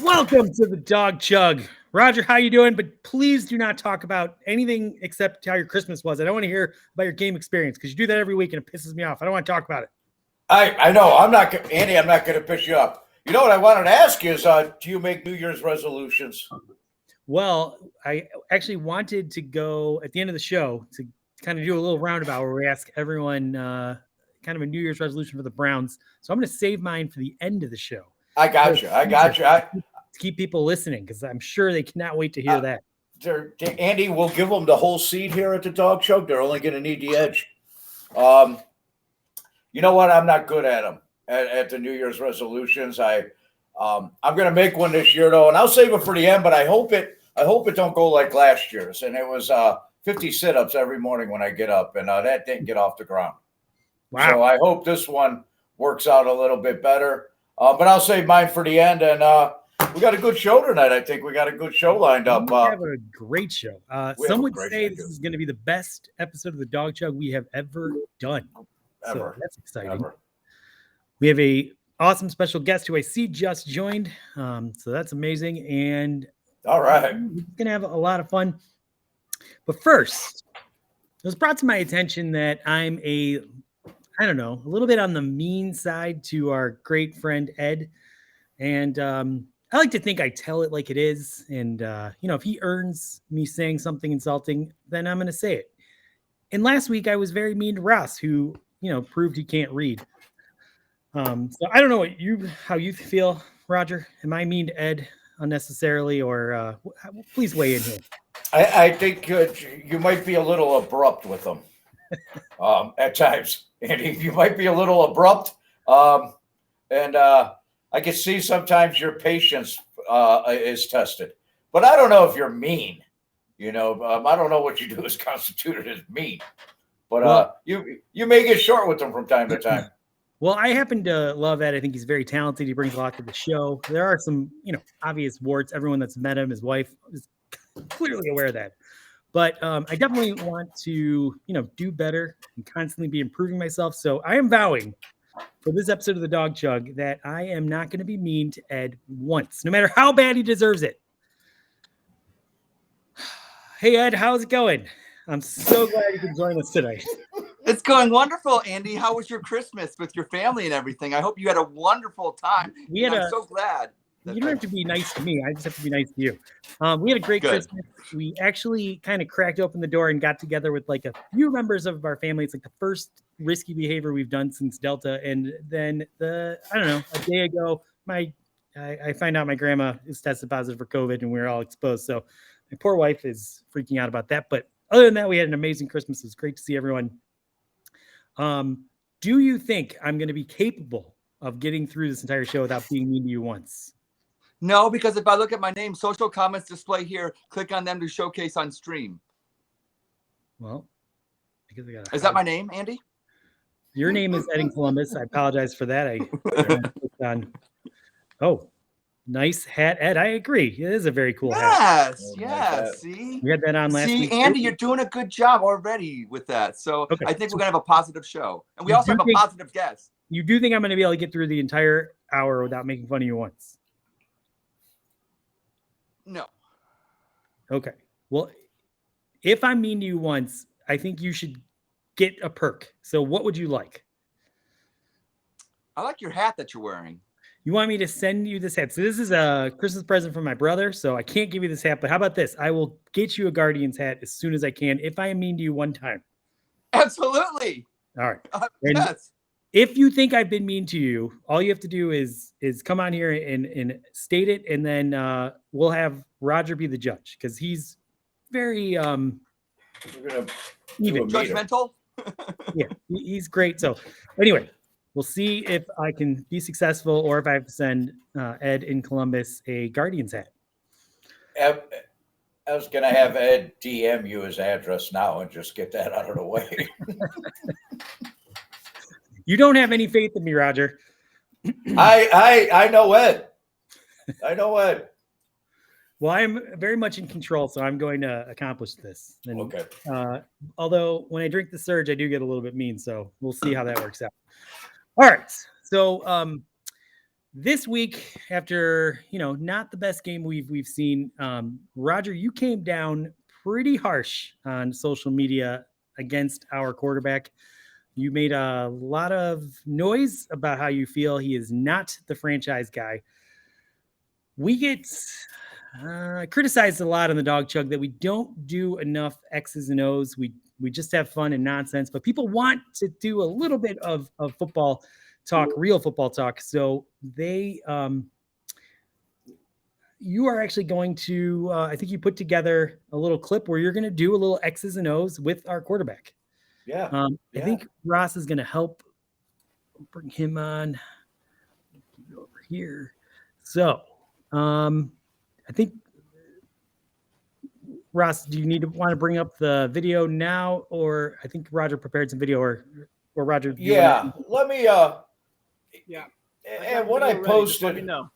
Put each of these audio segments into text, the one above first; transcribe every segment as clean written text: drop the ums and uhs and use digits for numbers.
Welcome to the Dawg Chug. Roger, how you doing? But please do not talk about anything except how your Christmas was. I don't want to hear about your game experience because you do that every week and it pisses me off. I don't want to talk about it. I know. Andy, I'm not going to piss you up. You know what I wanted to ask you is, do you make New Year's resolutions? Well, I actually wanted to go at the end of the show to kind of do a little roundabout where we ask everyone kind of a New Year's resolution for the Browns. So I'm going to save mine for the end of the show. I got you. To keep people listening because I'm sure they cannot wait to hear that. Andy, we'll give them the whole seed here at the Dawg Chug. They're only going to need the edge. You know what? I'm not good at them at the New Year's resolutions. I'm going to make one this year though, and I'll save it for the end. But I hope it don't go like last year's, and it was 50 sit-ups every morning when I get up, and that didn't get off the ground. Wow. So I hope this one works out a little bit better. But I'll save mine for the end, and we got a good show tonight. I think we got a good show lined up. We have a great show. Some would say this is going to be the best episode of the Dawg Chug we have ever done. Ever. So that's exciting. Ever. We have a awesome special guest who I see just joined. So that's amazing. And all right, we're going to have a lot of fun. But first, it was brought to my attention that I'm a little bit on the mean side to our great friend Ed. And I like to think I tell it like it is. And, if he earns me saying something insulting, then I'm going to say it. And last week I was very mean to Ross, who, proved he can't read. So I don't know how you feel, Roger. Am I mean to Ed unnecessarily, or please weigh in here. I think you might be a little abrupt with them at times. Andy, you might be a little abrupt. And I can see sometimes your patience is tested. But I don't know if you're mean. I don't know what you do is constituted as mean. But you may get short with them from time to time. Well, I happen to love Ed. I think he's very talented. He brings a lot to the show. There are some, obvious warts. Everyone that's met him, his wife, is clearly aware of that. But I definitely want to, do better and constantly be improving myself. So I am vowing for this episode of the Dawg Chug that I am not going to be mean to Ed once, no matter how bad he deserves it. Hey, Ed, how's it going? I'm so glad you could join us tonight. It's going wonderful, Andy. How was your Christmas with your family and everything? I hope you had a wonderful time. I'm so glad. You don't have to be nice to me. I just have to be nice to you. We had a great Christmas. We actually kind of cracked open the door and got together with like a few members of our family. It's like the first risky behavior we've done since Delta. And then a day ago, I find out my grandma is tested positive for COVID and we're all exposed. So my poor wife is freaking out about that. But other than that, we had an amazing Christmas. It was great to see everyone. Do you think I'm going to be capable of getting through this entire show without being mean to you once? No, because if I look at my name, social comments display here, click on them to showcase on stream. Well, because is that my name, Andy? Your name is Ed in Columbus. I apologize for that. Nice hat, Ed. I agree. It is a very cool hat. Yes. See, we had that on last week. See, Andy, you're doing a good job already with that. So okay. I think we're gonna have a positive show, and we also have a positive guest. You do think I'm going to be able to get through the entire hour without making fun of you once? No. Okay. Well, if I'm mean to you once, I think you should get a perk. So what would you like? I like your hat that you're wearing. You want me to send you this hat? So this is a Christmas present from my brother, so I can't give you this hat. But how about this? I will get you a Guardians hat as soon as I can if I am mean to you one time. Absolutely. All right. Yes. If you think I've been mean to you, all you have to do is come on here and state it, and then we'll have Roger be the judge because he's very even judgmental. Yeah, he's great. So anyway, we'll see if I can be successful or if I have to send Ed in Columbus a Guardians hat. I was going to have Ed DM you his address now and just get that out of the way. You don't have any faith in me, Roger. I know Ed. I know Ed. Well, I'm very much in control, so I'm going to accomplish this. And, okay. Although when I drink the surge, I do get a little bit mean, so we'll see how that works out. All right. So this week, after not the best game we've seen, Roger, you came down pretty harsh on social media against our quarterback. You made a lot of noise about how you feel he is not the franchise guy. We get criticized a lot on the Dawg Chug that we don't do enough X's and O's. We just have fun and nonsense, but people want to do a little bit of football talk, real football talk. So you are actually going to, I think you put together a little clip where you're going to do a little X's and O's with our quarterback. Yeah. I think Ross is going to help bring him on over here. So, I think, Ross, do you want to bring up the video now, or I think Roger prepared some video, or Roger? Yeah, let me. Yeah. And what I posted, let me know.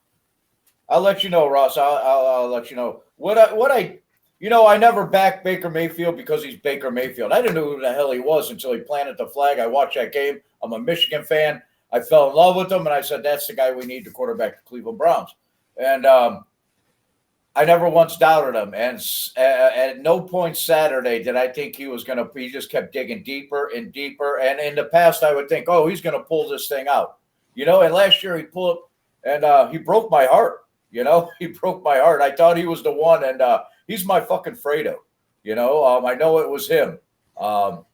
I'll let you know, Ross. I'll let you know what I. I never backed Baker Mayfield because he's Baker Mayfield. I didn't know who the hell he was until he planted the flag. I watched that game. I'm a Michigan fan. I fell in love with him, and I said, that's the guy we need to quarterback the Cleveland Browns. And I never once doubted him. And at no point Saturday did I think he was going to – he just kept digging deeper and deeper. And in the past, I would think, oh, he's going to pull this thing out. And last year he pulled – and he broke my heart. He broke my heart. I thought he was the one, and he's my fucking Fredo. I know it was him. I'll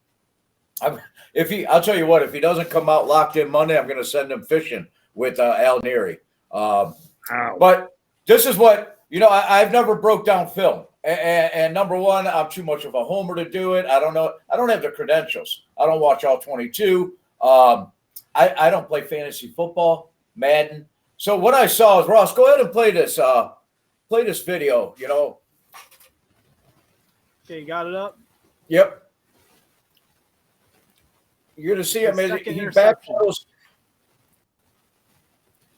tell you what, if he doesn't come out locked in Monday, I'm going to send him fishing with Al Neary. But this is what I've never broke down film. And number one, I'm too much of a homer to do it. I don't know. I don't have the credentials. I don't watch all 22. I don't play fantasy football, Madden. So what I saw is, Ross, go ahead and play this video. Okay, you got it up? Yep. You're going to see him. He backpedals.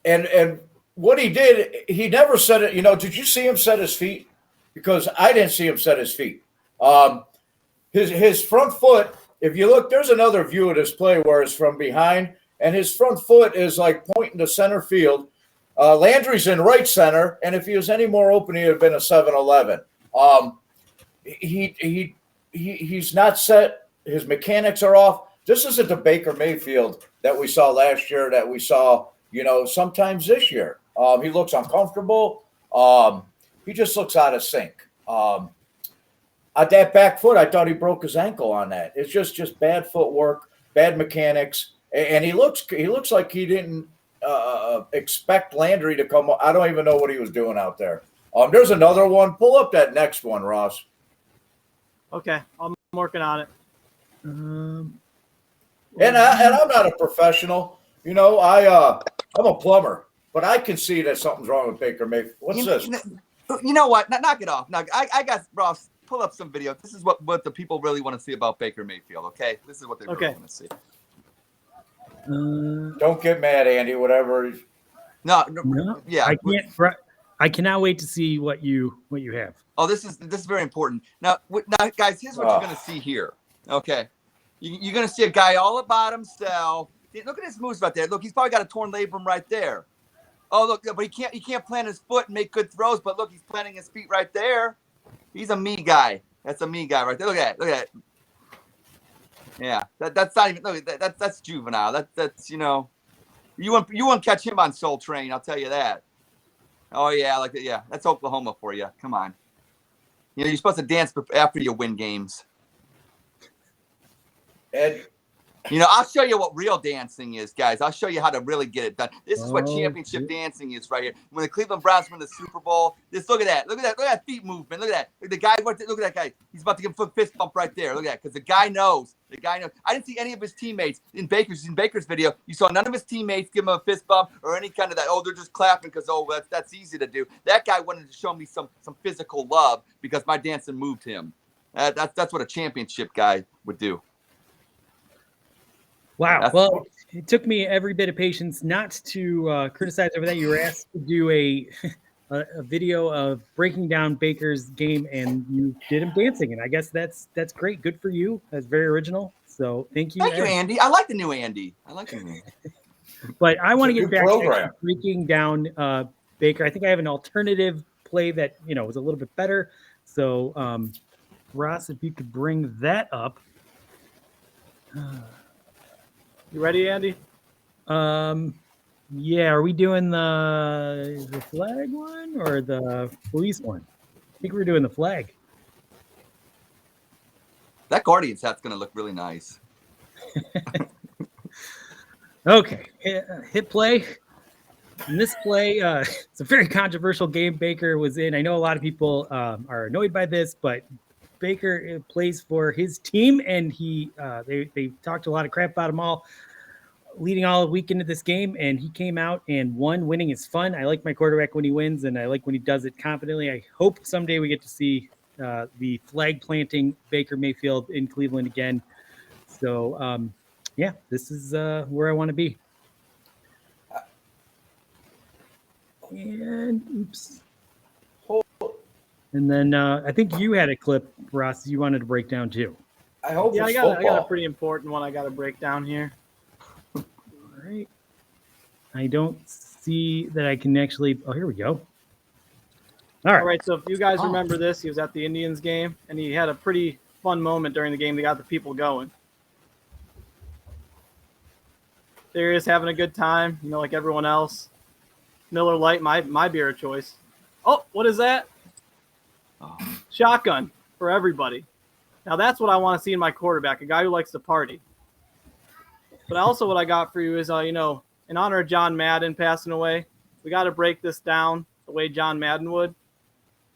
And what he did, he never said it. Did you see him set his feet? Because I didn't see him set his feet. His front foot, if you look, there's another view of this play where it's from behind, and his front foot is like pointing to center field. Landry's in right center, and if he was any more open, he would have been a 7-11. He's not set. His mechanics are off. This isn't the Baker Mayfield that we saw last year, that we saw, sometimes this year. He looks uncomfortable. He just looks out of sync. On that back foot, I thought he broke his ankle on that. It's just bad footwork, bad mechanics, and he looks like he didn't expect Landry to come. I don't even know what he was doing out there. There's another one. Pull up that next one, Ross. Okay, I'm working on it. And I'm not a professional. I'm a plumber, but I can see that something's wrong with Baker Mayfield. What's this? You know what? Knock it off. I got Ross. Pull up some video. This is what the people really want to see about Baker Mayfield. Okay, this is what they really want to see. Don't get mad, Andy. Whatever. No. Yeah. I cannot wait to see what you have. Oh, this is very important. Now, guys, here's what you're going to see here. Okay, you're going to see a guy all about himself. Look at his moves right there. Look, he's probably got a torn labrum right there. Oh, look, but he can't plant his foot and make good throws. But look, he's planting his feet right there. He's a me guy. That's a me guy right there. Look at that. Yeah, that's not even. Look, that's juvenile. That's you won't catch him on Soul Train. I'll tell you that. Oh yeah, that's Oklahoma for you. Come on. You're supposed to dance after you win games. Ed. I'll show you what real dancing is, guys. I'll show you how to really get it done. This is what championship dancing is right here. When the Cleveland Browns win the Super Bowl, look at that. Look at that feet movement. Look at that. The guy, look at that guy. He's about to give a fist bump right there. Look at that. Because the guy knows. I didn't see any of his teammates in Baker's video. You saw none of his teammates give him a fist bump or any kind of that. Oh, they're just clapping because that's easy to do. That guy wanted to show me some physical love because my dancing moved him. That's what a championship guy would do. Wow. Well, it took me every bit of patience not to criticize over that. You were asked to do a video of breaking down Baker's game, and you did him dancing. And I guess that's great. Good for you. That's very original. So thank you. Thank you, Andy. I like the new Andy. But I want to It's a get new back to program. actually breaking down Baker. I think I have an alternative play that was a little bit better. So, Ross, if you could bring that up. You ready, Andy? Yeah. Are we doing the flag one or the police one? I think we're doing the flag. That Guardians hat's going to look really nice. Okay, hit play. In this play, it's a very controversial game Baker was in. I know a lot of people are annoyed by this, but Baker plays for his team, and they talked a lot of crap about him all leading all week into this game, and he came out and won. Winning is fun. I like my quarterback when he wins, and I like when he does it confidently. I hope someday we get to see the flag planting Baker Mayfield in Cleveland again. So, yeah, this is where I want to be. And oops. And then I think you had a clip, Ross, you wanted to break down too. I hope Yeah, it's I got a football. pretty important one I got to break down here. All right. I don't see that I can actually. Oh, here we go. All right. So if you guys remember this, he was at the Indians game, and he had a pretty fun moment during the game. They got the people going. There he is having a good time, like everyone else. Miller Lite, my beer of choice. Oh, what is that? Oh. Shotgun for everybody. Now that's what I want to see in my quarterback, a guy who likes to party. But also what I got for you is, in honor of John Madden passing away, we got to break this down the way John Madden would.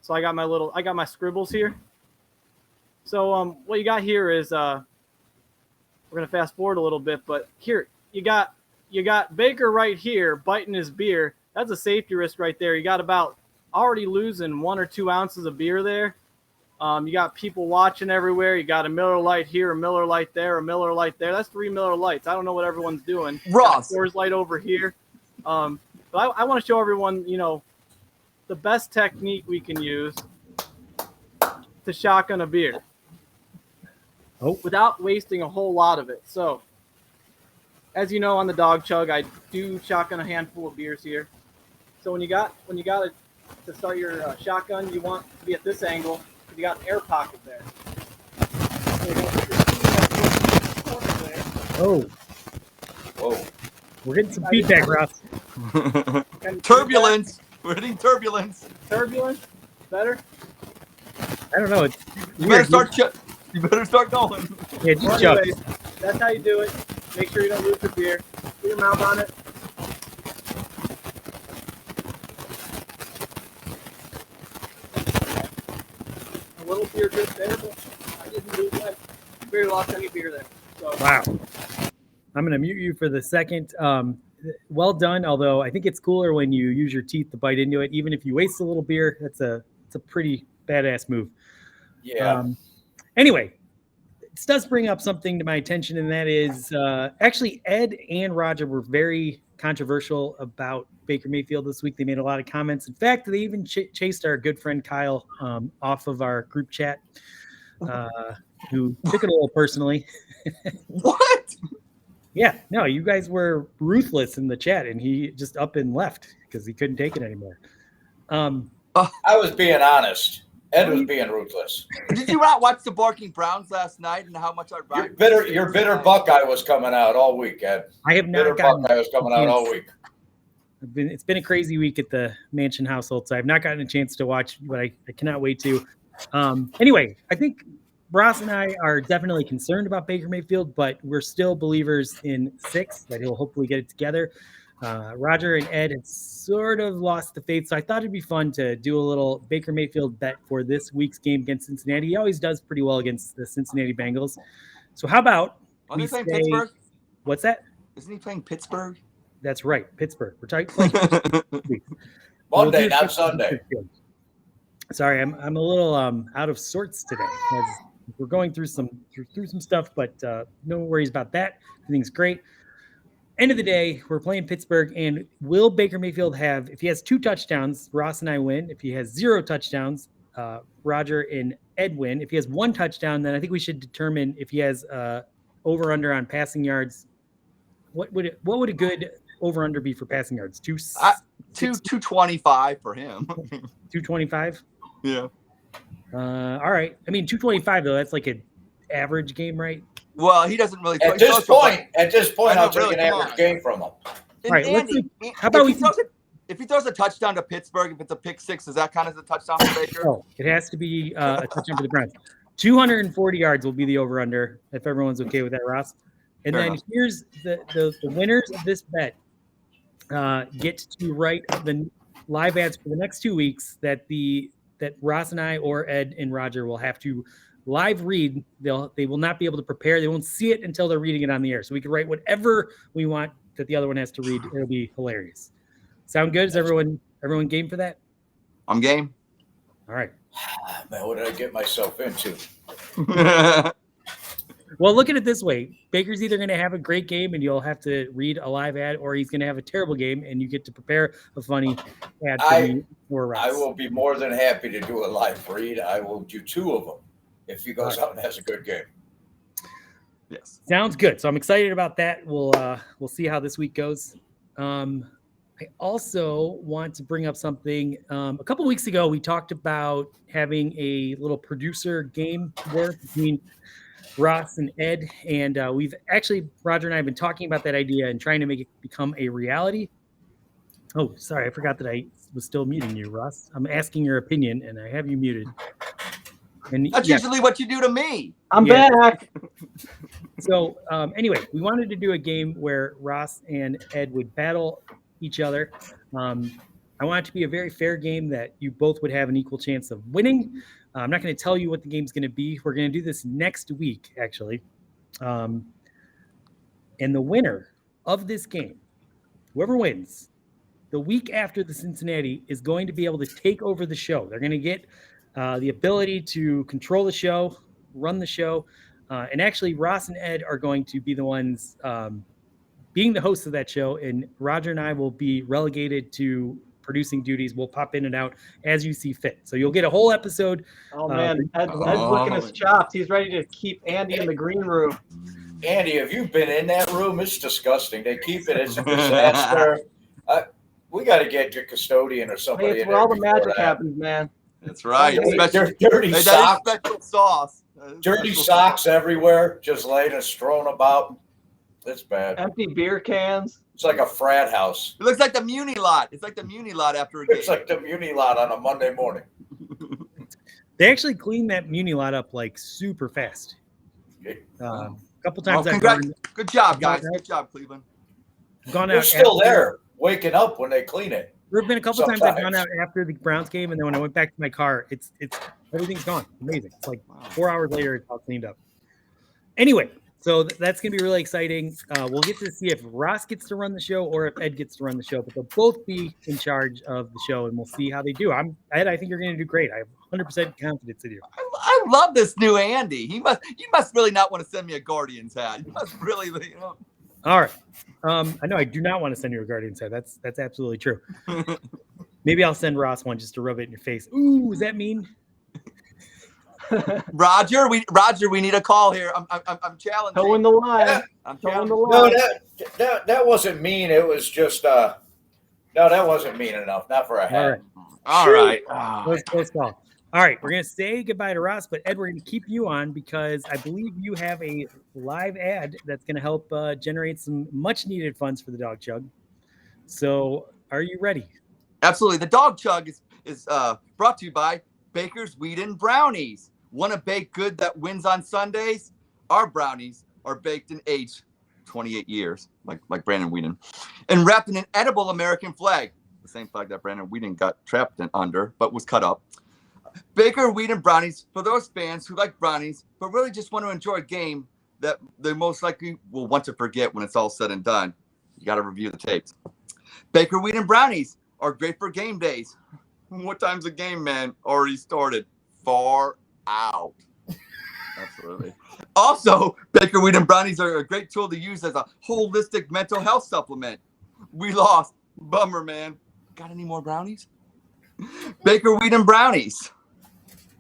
So I got my scribbles here. So what you got here is we're gonna fast forward a little bit, but here you got Baker right here biting his beer. That's a safety risk right there. You got about already losing 1 or 2 ounces of beer there. You got people watching everywhere. You got a Miller Lite here, a Miller Lite there, a Miller Lite there. That's 3 Miller Lites. I don't know what everyone's doing. Ross. Coors Light over here. But I want to show everyone, the best technique we can use to shotgun a beer without wasting a whole lot of it. So, as you know, on the Dawg Chug, I do shotgun a handful of beers here. So when you got it to start your shotgun, you want to be at this angle. You got an air pocket there. So Oh, Whoa. we're getting some feedback, Ross. Turbulence. We're hitting turbulence. Turbulence? Better? I don't know. It's You weird. better start going. Yeah, just Well, chug. anyways, that's how you do it. Make sure you don't lose the beer. Put your mouth on it. A little beer just there, but I didn't lose my very lost any beer there. So, Wow. I'm going to mute you for the second. Well done. Although I think it's cooler when you use your teeth to bite into it. Even if you waste a little beer, it's a pretty badass move. Yeah. Anyway, this does bring up something to my attention, and that is actually Ed and Roger were very controversial about Baker Mayfield this week. They made a lot of comments. In fact, they even chased our good friend Kyle off of our group chat, who took it a little personally. What? Yeah, no, you guys were ruthless in the chat, and he just up and left because he couldn't take it anymore. I was being honest. Ed was being ruthless. Did you not watch the Barking Browns last night and how much I Your bitter Buckeye was coming out all week, Ed. I have Bitter not gotten. Buckeye was coming out all week. It's been a crazy week at the Mansion household, so I've not gotten a chance to watch, but I cannot wait to. Anyway, I think Ross and I are definitely concerned about Baker Mayfield, but we're still believers in 6 that he'll hopefully get it together. Roger and Ed had sort of lost the faith, so I thought it'd be fun to do a little Baker Mayfield bet for this week's game against Cincinnati. He always does pretty well against the Cincinnati Bengals. So how about Are they playing Pittsburgh? What's that? Isn't he playing Pittsburgh? That's right, Pittsburgh. We're talking Monday, not Sunday. Sorry, I'm a little out of sorts today. We're going through some stuff, but no worries about that. Everything's great. End of the day, we're playing Pittsburgh, and will Baker Mayfield have? If he has 2 touchdowns, Ross and I win. If he has 0 touchdowns, Roger and Ed win. If he has 1 touchdown, then I think we should determine if he has over under on passing yards. What would a good over under be for passing yards? 225 for him. 225. Yeah. All right. I mean, 225 though. That's like an average game, right? Well, he doesn't really. At this point, I'll take really, an average game from him. And All right, Andy, how about if he throws a touchdown to Pittsburgh, if it's a pick six, does that count as a touchdown for Baker? Oh, it has to be a touchdown for the Browns. 240 yards will be the over-under, if everyone's okay with that, Ross. And Fair then enough. here's the winners of this bet get to write the live ads for the next 2 weeks that Ross and I or Ed and Roger will have to live read. They will not be able to prepare. They won't see it until they're reading it on the air. So we can write whatever we want that the other one has to read. It'll be hilarious. Sound good? Is everyone game for that? I'm game. All right. Man, what did I get myself into? Well, look at it this way. Baker's either going to have a great game and you'll have to read a live ad, or he's going to have a terrible game and you get to prepare a funny ad for me or Ross. I will be more than happy to do a live read. I will do 2 of them if he goes out and has a good game. Yes. Sounds good. So I'm excited about that. We'll see how this week goes. I also want to bring up something. A couple weeks ago, we talked about having a little producer game work between Ross and Ed, and we've actually, Roger and I have been talking about that idea and trying to make it become a reality. Oh, sorry, I forgot that I was still muting you, Ross. I'm asking your opinion, and I have you muted. And That's usually what you do to me. I'm back. So anyway, we wanted to do a game where Ross and Ed would battle each other. I want it to be a very fair game that you both would have an equal chance of winning. I'm not going to tell you what the game's going to be. We're going to do this next week, actually. And the winner of this game, whoever wins, the week after the Cincinnati is going to be able to take over the show. They're going to get the ability to control the show, run the show. And actually, Ross and Ed are going to be the ones being the hosts of that show. And Roger and I will be relegated to producing duties. We'll pop in and out as you see fit. So you'll get a whole episode. Oh, man. Ed's licking his chops. He's ready to keep Andy in the green room. Andy, have you been in that room? It's disgusting. They keep it as a disaster. We got to get your custodian or somebody. Hey, it's where all the magic happens, man. That's right. Dirty socks. Special sauce. Dirty socks everywhere, just laying and strewn about. It's bad. Empty beer cans. It's like a frat house. It looks like the Muni lot. It's like the Muni lot after a game. It's like the Muni lot on a Monday morning. They actually clean that Muni lot up like super fast. A couple times. Good job, guys. Good job, Cleveland. They're still there, waking up when they clean it. There have been a couple times I've gone out after the Browns game, and then when I went back to my car, it's everything's gone. Amazing. It's like 4 hours later, it's all cleaned up. Anyway, so that's going to be really exciting. We'll get to see if Ross gets to run the show or if Ed gets to run the show, but they'll both be in charge of the show, and we'll see how they do. Ed, I think you're going to do great. I have 100% confidence in you. I love this new Andy. You must really not want to send me a Guardians hat. You must really, All right. I know I do not want to send you a Guardians hat. That's absolutely true. Maybe I'll send Ross one just to rub it in your face. Ooh, is that mean? Roger, we need a call here. I'm challenging. Towing the line. I'm towing challenging. the line. No, that wasn't mean. It was just no, that wasn't mean enough. Not for a hat. All right. Close call. All right, we're going to say goodbye to Ross, but Ed, we're going to keep you on because I believe you have a live ad that's going to help generate some much-needed funds for the Dawg Chug. So are you ready? Absolutely. The Dawg Chug is brought to you by Baker's Wheaton Brownies. Want a baked good that wins on Sundays? Our brownies are baked and aged 28 years, like Brandon Wheaton, and wrapped in an edible American flag, the same flag that Brandon Wheaton got trapped under but was cut up. Baker Wheaton Brownies for those fans who like brownies but really just want to enjoy a game that they most likely will want to forget when it's all said and done. You got to review the tapes. Baker Wheaton Brownies are great for game days. What time's the game, man? Already started. Far out. Absolutely. Also, Baker Wheaton Brownies are a great tool to use as a holistic mental health supplement. We lost. Bummer, man. Got any more brownies? Baker Wheaton Brownies.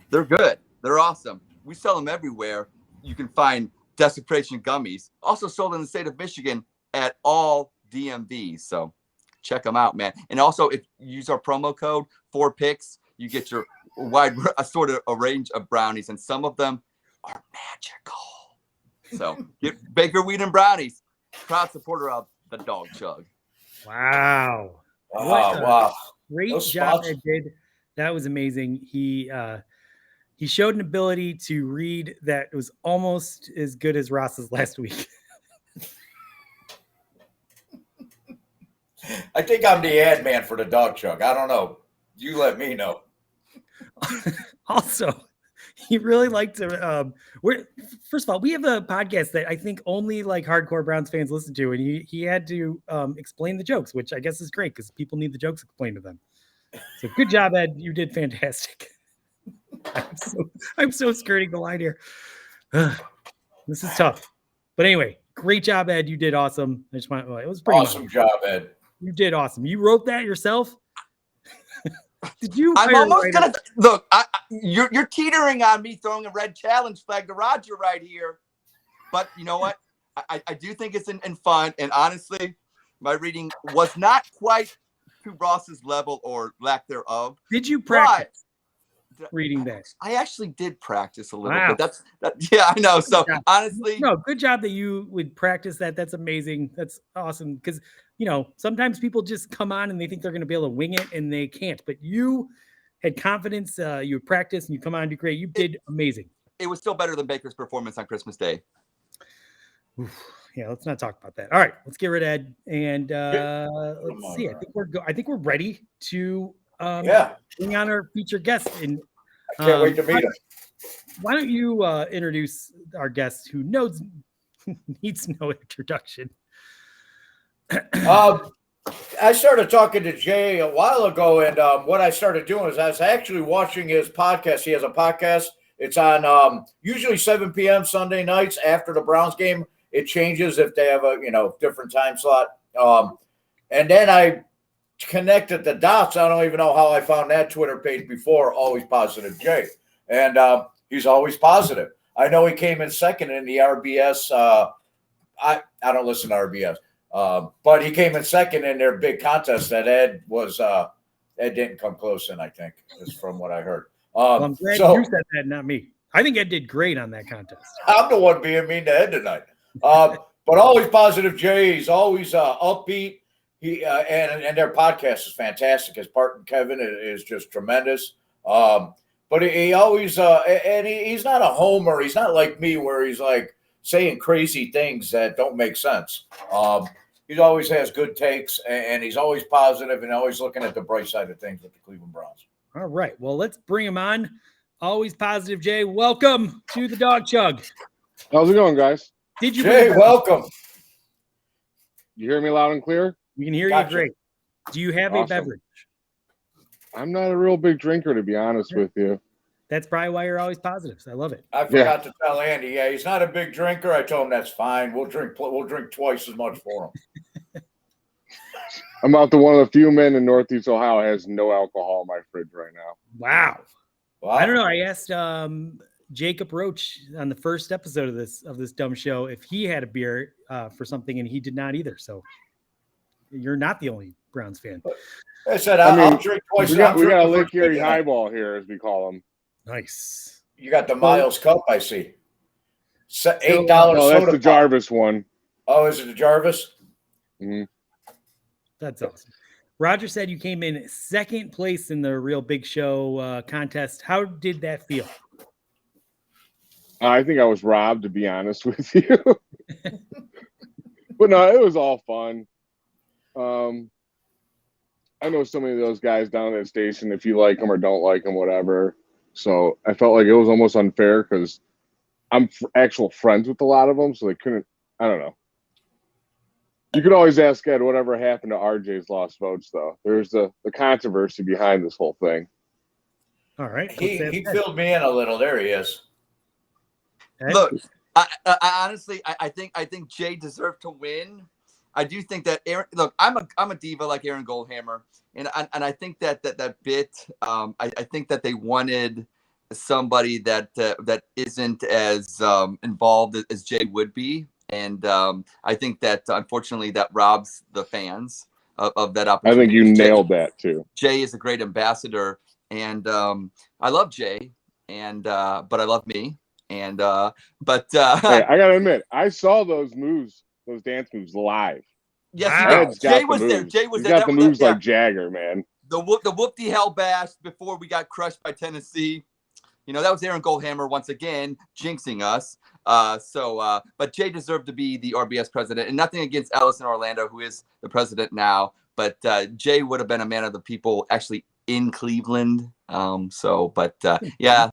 They're good. They're awesome. We sell them everywhere. You can find Desecration Gummies, also sold in the state of Michigan at all DMV. So check them out, man. And also, if you use our promo code 4PICKS, you get your wide assorted a range of brownies, and some of them are magical. So get Baker Wheat and Brownies, proud supporter of the Dawg Chug. Wow. Wow. Great Those job spots. Ed did. That was amazing. He showed an ability to read that was almost as good as Ross's last week. I think I'm the ad man for the Dawg Chug. I don't know. You let me know. Also, he really liked to. First of all, we have a podcast that I think only like hardcore Browns fans listen to, and he had to explain the jokes, which I guess is great because people need the jokes explained to them. So good job, Ed. You did fantastic. I'm so skirting the line here. This is tough, but anyway, great job, Ed. You did awesome. It was pretty Awesome job, Ed. You did awesome. You wrote that yourself. Did you? I'm almost gonna look. You're teetering on me throwing a red challenge flag to Roger right here, but you know what? I do think it's in fun. And honestly, my reading was not quite to Ross's level or lack thereof. Did you practice reading that? I actually did practice a little Wow. bit. Yeah, I know. So honestly, no, good job that you would practice that. That's amazing. That's awesome because. Sometimes people just come on and they think they're going to be able to wing it and they can't. But you had confidence. You practiced and you come on and do great. You did amazing. It was still better than Baker's performance on Christmas Day. Oof. Yeah, let's not talk about that. All right, let's get rid of Ed and let's see. I think we're ready to bring on our featured guest. And I can't wait to meet him. Why don't you introduce our guest who needs no introduction? I started talking to Jay a while ago, and what I started doing is I was actually watching his podcast. He has a podcast. It's on usually 7 p.m. Sunday nights after the Browns game. It changes if they have a different time slot. And then I connected the dots. I don't even know how I found that Twitter page before. Always Positive Jay, and he's always positive. I know he came in second in the RBS. I don't listen to RBS. But he came in second in their big contest that Ed didn't come close in, I think, is from what I heard. Well, I'm glad you said that, not me. I think Ed did great on that contest. I'm the one being mean to Ed tonight. But always Positive Jay. He's always upbeat. He and their podcast is fantastic. His partner Kevin is just tremendous. But he always and he's not a homer. He's not like me where he's like saying crazy things that don't make sense. He always has good takes, and he's always positive and always looking at the bright side of things with the Cleveland Browns. All right. Well, let's bring him on. Always Positive Jay. Welcome to the Dawg Chug. How's it going, guys? Did you? Jay, welcome. You hear me loud and clear? We can hear Gotcha. you great. Do you have a beverage? I'm not a real big drinker, to be honest with you. That's probably why you're always positive. So I love it. I forgot to tell Andy. Yeah, he's not a big drinker. I told him that's fine. We'll drink twice as much for him. I'm about the one of the few men in Northeast Ohio has no alcohol in my fridge right now. Wow. I don't know. I asked Jacob Roach on the first episode of this dumb show if he had a beer for something, and he did not either. So you're not the only Browns fan. I said I'll drink twice. We got a Lake Erie highball here, as we call them. Nice. You got the Miles Cup, I see. $8 No, soda. that's the Jarvis one. Oh, is it the Jarvis? Mm-hmm. That's awesome. Roger said you came in second place in the Real Big Show contest. How did that feel? I think I was robbed, to be honest with you. But no, it was all fun. I know so many of those guys down at that station, if you like them or don't like them, whatever. So I felt like it was almost unfair because I'm actual friends with a lot of them, so they couldn't. I don't know. You could always ask Ed whatever happened to RJ's lost votes, though. There's the controversy behind this whole thing. All right. He filled me in a little. There he is. Look, I honestly, I think Jay deserved to win. I do think that Aaron. Look, I'm a diva like Aaron Goldhammer, and I think that bit. I think that they wanted somebody that isn't as involved as Jay would be. And I think that unfortunately that robs the fans of that I opportunity. think you nailed that too. Jay is a great ambassador, and I love Jay, and but I love me, and but Hey, I gotta admit, I saw those dance moves live. yes, Wow. he did. Ed's Jay got the was there. moves. Jay was He's there. got the moves like Jagger, man. The whoop-de hell bash before we got crushed by Tennessee. You know, that was Aaron Goldhammer once again jinxing us. But Jay deserved to be the RBS president, and nothing against Ellis in Orlando, who is the president now. But Jay would have been a man of the people actually in Cleveland. Yeah,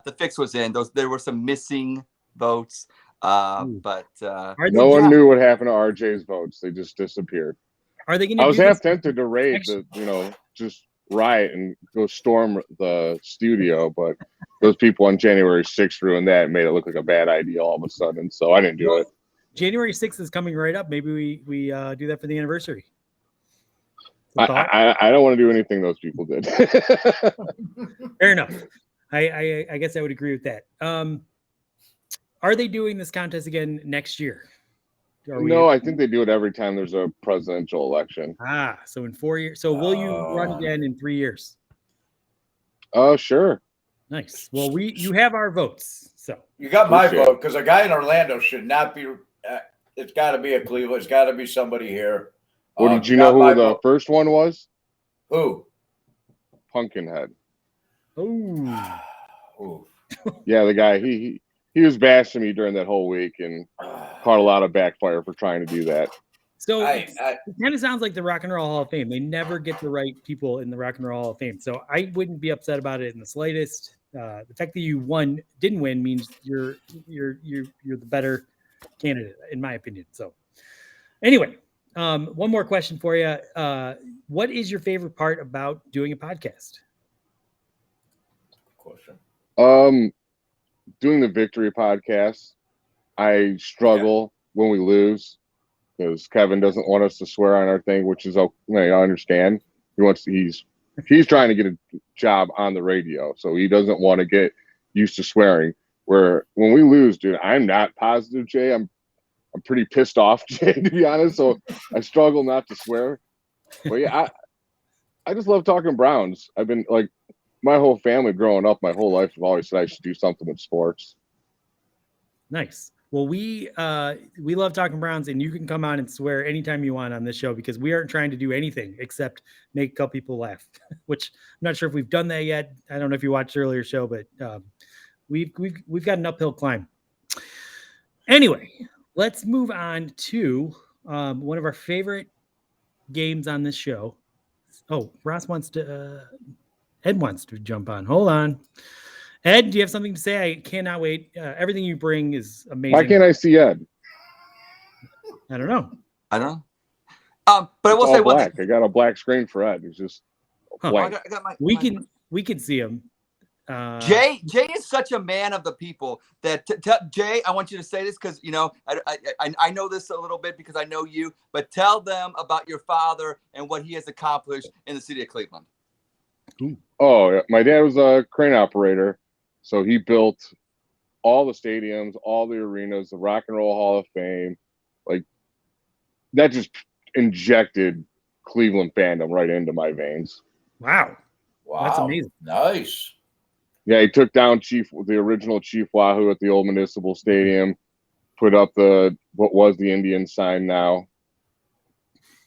the fix was in. There were some missing votes. But no one knew what happened to RJ's votes. They just disappeared. Are they going to? I was half tempted to raid just riot and go storm the studio, but those people on January 6th ruined that and made it look like a bad idea all of a sudden. So I didn't do it. January 6th is coming right up. Maybe we do that for the anniversary. I don't want to do anything those people did. Fair enough. I guess I would agree with that. Are they doing this contest again next year? No, I think they do it every time there's a presidential election. So in 4 years. So will you run again in 3 years? Oh, sure. Nice. Well, you have our votes. So you got my vote, because a guy in Orlando should not be. It's got to be a Cleveland. It's got to be somebody here. Well, did you know who the first one was? Who? Pumpkinhead. Oh. Yeah, the guy he was bashing me during that whole week and caught a lot of backfire for trying to do that. So it kind of sounds like the Rock and Roll Hall of Fame. They never get the right people in the Rock and Roll Hall of Fame. So I wouldn't be upset about it in the slightest. The fact that you didn't win means you're the better candidate, in my opinion. So anyway, one more question for you. What is your favorite part about doing a podcast? Question. Doing the victory podcast, I struggle when we lose because Kevin doesn't want us to swear on our thing, which is okay. I understand. He's trying to get a job on the radio, so he doesn't want to get used to swearing. Where when we lose, dude, I'm not positive, Jay. I'm pretty pissed off, Jay, to be honest. So I struggle not to swear. But yeah, I just love talking Browns. I've been like, my whole family growing up, my whole life, have always said I should do something with sports. Nice. Well, we love talking Browns, and you can come on and swear anytime you want on this show because we aren't trying to do anything except make a couple people laugh, which I'm not sure if we've done that yet. I don't know if you watched the earlier show, but we've got an uphill climb. Anyway, let's move on to one of our favorite games on this show. Oh, Ed wants to jump on. Hold on. Ed, do you have something to say? I cannot wait. Everything you bring is amazing. Why can't I see Ed? I don't know. But I will say one thing. I got a black screen for Ed. It's just blank. We can see him. Jay is such a man of the people that Jay, I want you to say this because I know this a little bit because I know you, but tell them about your father and what he has accomplished in the city of Cleveland. Oh, yeah. My dad was a crane operator, so he built all the stadiums, all the arenas, the Rock and Roll Hall of Fame. Like that just injected Cleveland fandom right into my veins. Wow, that's amazing. Nice. Yeah, he took down the original Chief Wahoo at the old Municipal Stadium, put up what was the Indian sign now.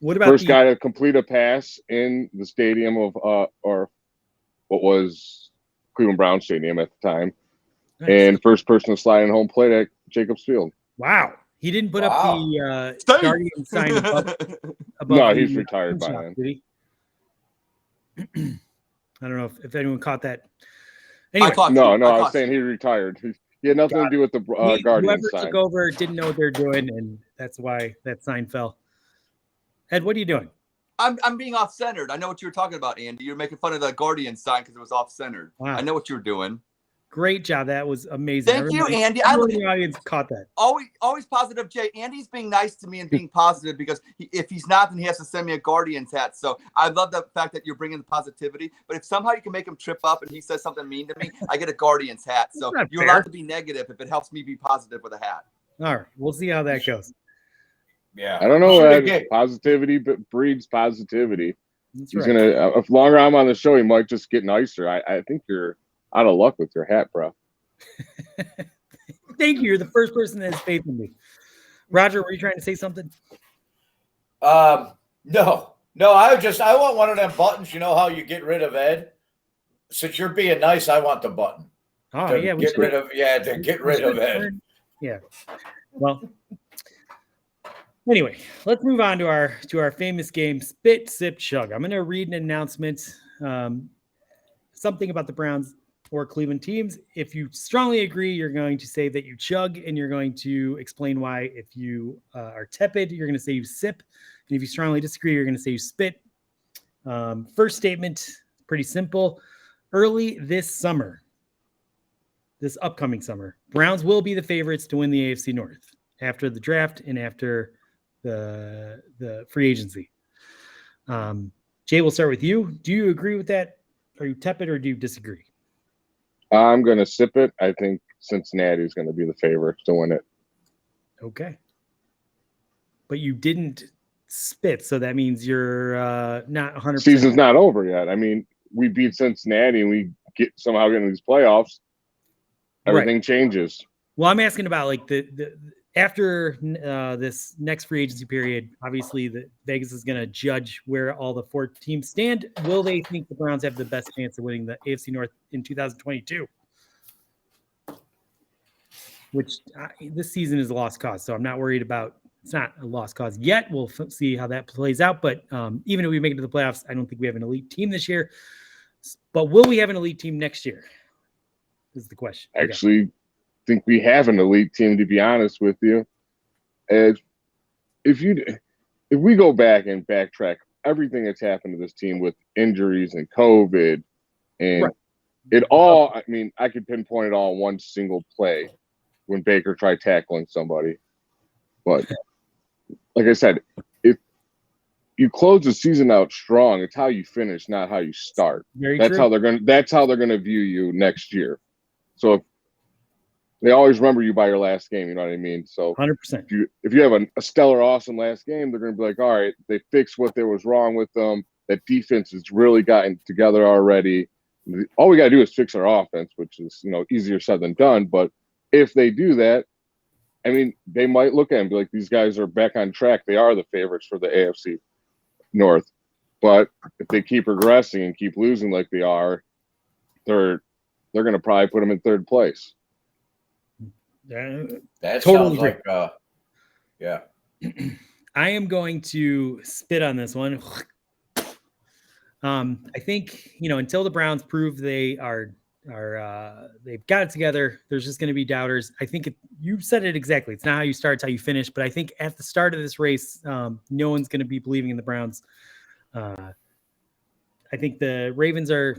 What about first guy to complete a pass in the stadium of or what was Cleveland Brown Stadium at the time, nice. And first person to slide in home plate at Jacobs Field. Wow, he didn't put up the Guardian sign above no, he's retired by then. Did he? I don't know if anyone caught that. Anyway, I was saying he retired. He had nothing to do with the Guardian sign. Whoever took over didn't know what they're doing, and that's why that sign fell. Ed, what are you doing? I'm being off-centered. I know what you were talking about, Andy. You're making fun of the Guardian sign because it was off-centered. Wow. I know what you were doing. Great job. That was amazing. Thank you, Andy. Everyone in the audience caught that. Always positive, Jay. Andy's being nice to me and being positive because if he's not, then he has to send me a Guardians hat. So I love the fact that you're bringing the positivity. But if somehow you can make him trip up and he says something mean to me, I get a Guardians hat. So you're allowed to be negative if it helps me be positive with a hat. All right. We'll see how that goes. Yeah. I don't know. Should have gave- Positivity breeds positivity. That's He's right. gonna. If longer I'm on the show, he might just get nicer. I think you're out of luck with your hat, bro. Thank you. You're the first person that has faith in me. Roger, were you trying to say something? No. I want one of them buttons. You know how you get rid of Ed? Since you're being nice, I want the button. Oh, To yeah. get rid of Ed. Yeah. Well, anyway, let's move on to our famous game, Spit, Sip, Chug. I'm going to read an announcement, something about the Browns or Cleveland teams. If you strongly agree, you're going to say that you chug, and you're going to explain why. If you are tepid, you're going to say you sip. And if you strongly disagree, you're going to say you spit. First statement, pretty simple. Early this upcoming summer, Browns will be the favorites to win the AFC North after the draft and after the free agency. Jay, we'll start with you. Do you agree with that? Are you tepid or do you disagree? I'm gonna sip it. I think Cincinnati is going to be the favorite to win it. Okay. But you didn't spit, so that means you're not 100%. Season's not over yet. I mean, we beat Cincinnati and we somehow get into these playoffs. Everything changes. Well, I'm asking about like the after this next free agency period. Obviously, the Vegas is going to judge where all the 4 teams stand. Will they think the Browns have the best chance of winning the AFC North in 2022? Which this season is a lost cause, so I'm not worried about. It's not a lost cause yet. We'll see how that plays out. But even if we make it to the playoffs, I don't think we have an elite team this year. But will we have an elite team next year? Is the question. Actually, think we have an elite team, to be honest with you. If we go back and backtrack everything that's happened to this team with injuries and COVID and it all, I mean, I could pinpoint it all in one single play when Baker tried tackling somebody. But like I said, if you close the season out strong, it's how you finish, not how you start. That's true. That's how they're gonna view you next year. So if they always remember you by your last game, you know what I mean? So 100%. If you have a stellar, awesome last game, they're going to be like, all right, they fixed what there was wrong with them. That defense has really gotten together already. All we got to do is fix our offense, which is, easier said than done. But if they do that, I mean, they might look at it and be like, these guys are back on track. They are the favorites for the AFC North. But if they keep regressing and keep losing like they are, they're going to probably put them in third place. That totally sounds like, yeah. I am going to spit on this one. I think, until the Browns prove they are they've got it together, there's just going to be doubters. I think you said it exactly. It's not how you start, it's how you finish. But I think at the start of this race, no one's going to be believing in the Browns. I think the Ravens are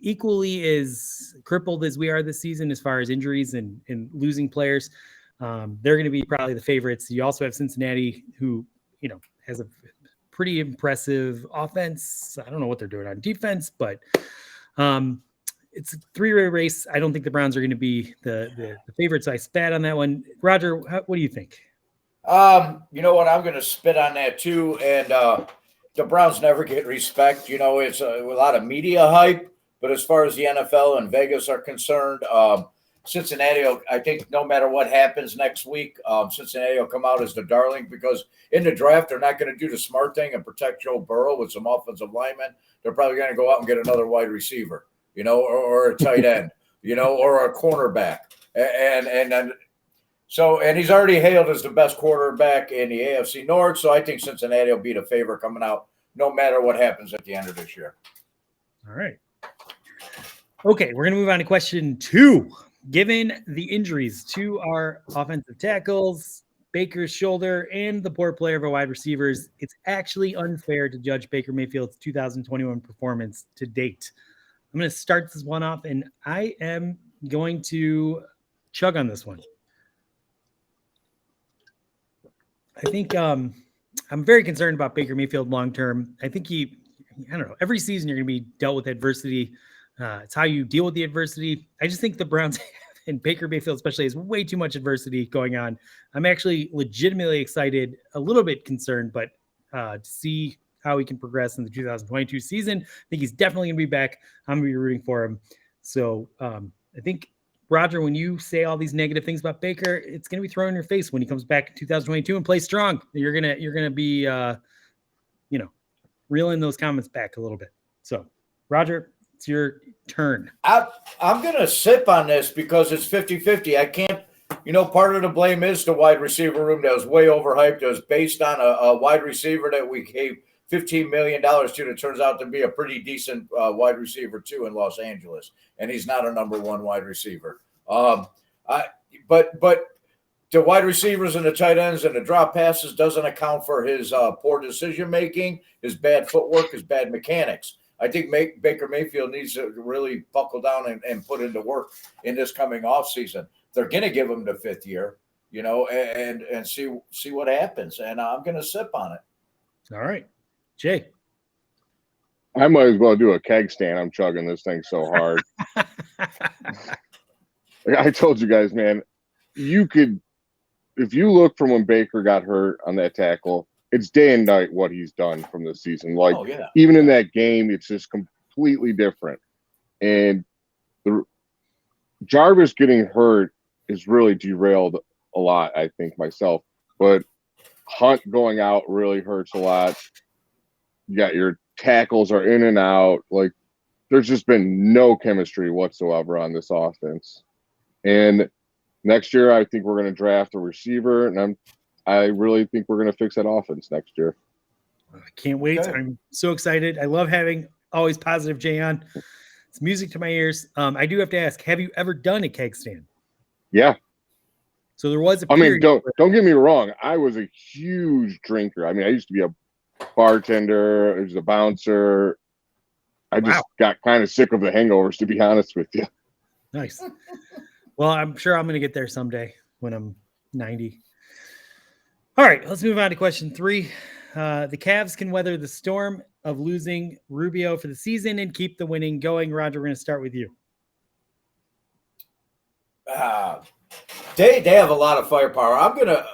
equally as crippled as we are this season as far as injuries and losing players. They're going to be probably the favorites. You also have Cincinnati, who has a pretty impressive offense. I don't know what they're doing on defense, but it's a 3-way race. I don't think the Browns are going to be the favorites. So I spat on that one. Roger, what do you think? You know what? I'm going to spit on that too. And the Browns never get respect. It's a lot of media hype. But as far as the NFL and Vegas are concerned, Cincinnati, I think no matter what happens next week, Cincinnati will come out as the darling because in the draft, they're not going to do the smart thing and protect Joe Burrow with some offensive linemen. They're probably going to go out and get another wide receiver, or a tight end, or a cornerback. And he's already hailed as the best quarterback in the AFC North. So I think Cincinnati will be the favorite coming out no matter what happens at the end of this year. All right. Okay, we're going to move on to question 2. Given the injuries to our offensive tackles, Baker's shoulder, and the poor play of our wide receivers, it's actually unfair to judge Baker Mayfield's 2021 performance to date. I'm going to start this one off, and I am going to chug on this one. I think I'm very concerned about Baker Mayfield long-term. I think every season you're going to be dealt with adversity. It's how you deal with the adversity. I just think the Browns and Baker Mayfield especially has way too much adversity going on. I'm actually legitimately excited, a little bit concerned, but to see how he can progress in the 2022 season. I think he's definitely going to be back. I'm going to be rooting for him. So I think, Roger, when you say all these negative things about Baker, it's going to be thrown in your face when he comes back in 2022 and plays strong. You're gonna be reeling those comments back a little bit. So, Roger, it's your turn. I'm going to sip on this because it's 50-50. I can't, part of the blame is the wide receiver room that was way overhyped. It was based on a wide receiver that we gave $15 million to that turns out to be a pretty decent wide receiver too in Los Angeles. And he's not a number one wide receiver. But the wide receivers and the tight ends and the drop passes doesn't account for his poor decision-making, his bad footwork, his bad mechanics. I think Baker Mayfield needs to really buckle down and put into work in this coming offseason. They're going to give him the fifth year, and see what happens. And I'm going to sip on it. All right. Jay. I might as well do a keg stand. I'm chugging this thing so hard. I told you guys, man, if you look from when Baker got hurt on that tackle, it's day and night what he's done from this season. Like, even in that game, it's just completely different. And the Jarvis getting hurt is really derailed a lot, I think, myself. But Hunt going out really hurts a lot. You got your tackles are in and out. Like, there's just been no chemistry whatsoever on this offense. And next year, I think we're going to draft a receiver, and I really think we're going to fix that offense next year. I can't wait. Okay. I'm so excited. I love having always positive Jay on. It's music to my ears. I do have to ask, have you ever done a keg stand? Yeah. So there was a period. I mean, don't get me wrong. I was a huge drinker. I mean, I used to be a bartender. I was a bouncer. I just got kind of sick of the hangovers, to be honest with you. Nice. Well, I'm sure I'm going to get there someday when I'm 90. All right, let's move on to question 3. The Cavs can weather the storm of losing Rubio for the season and keep the winning going. Roger, we're going to start with you. They have a lot of firepower. I'm going to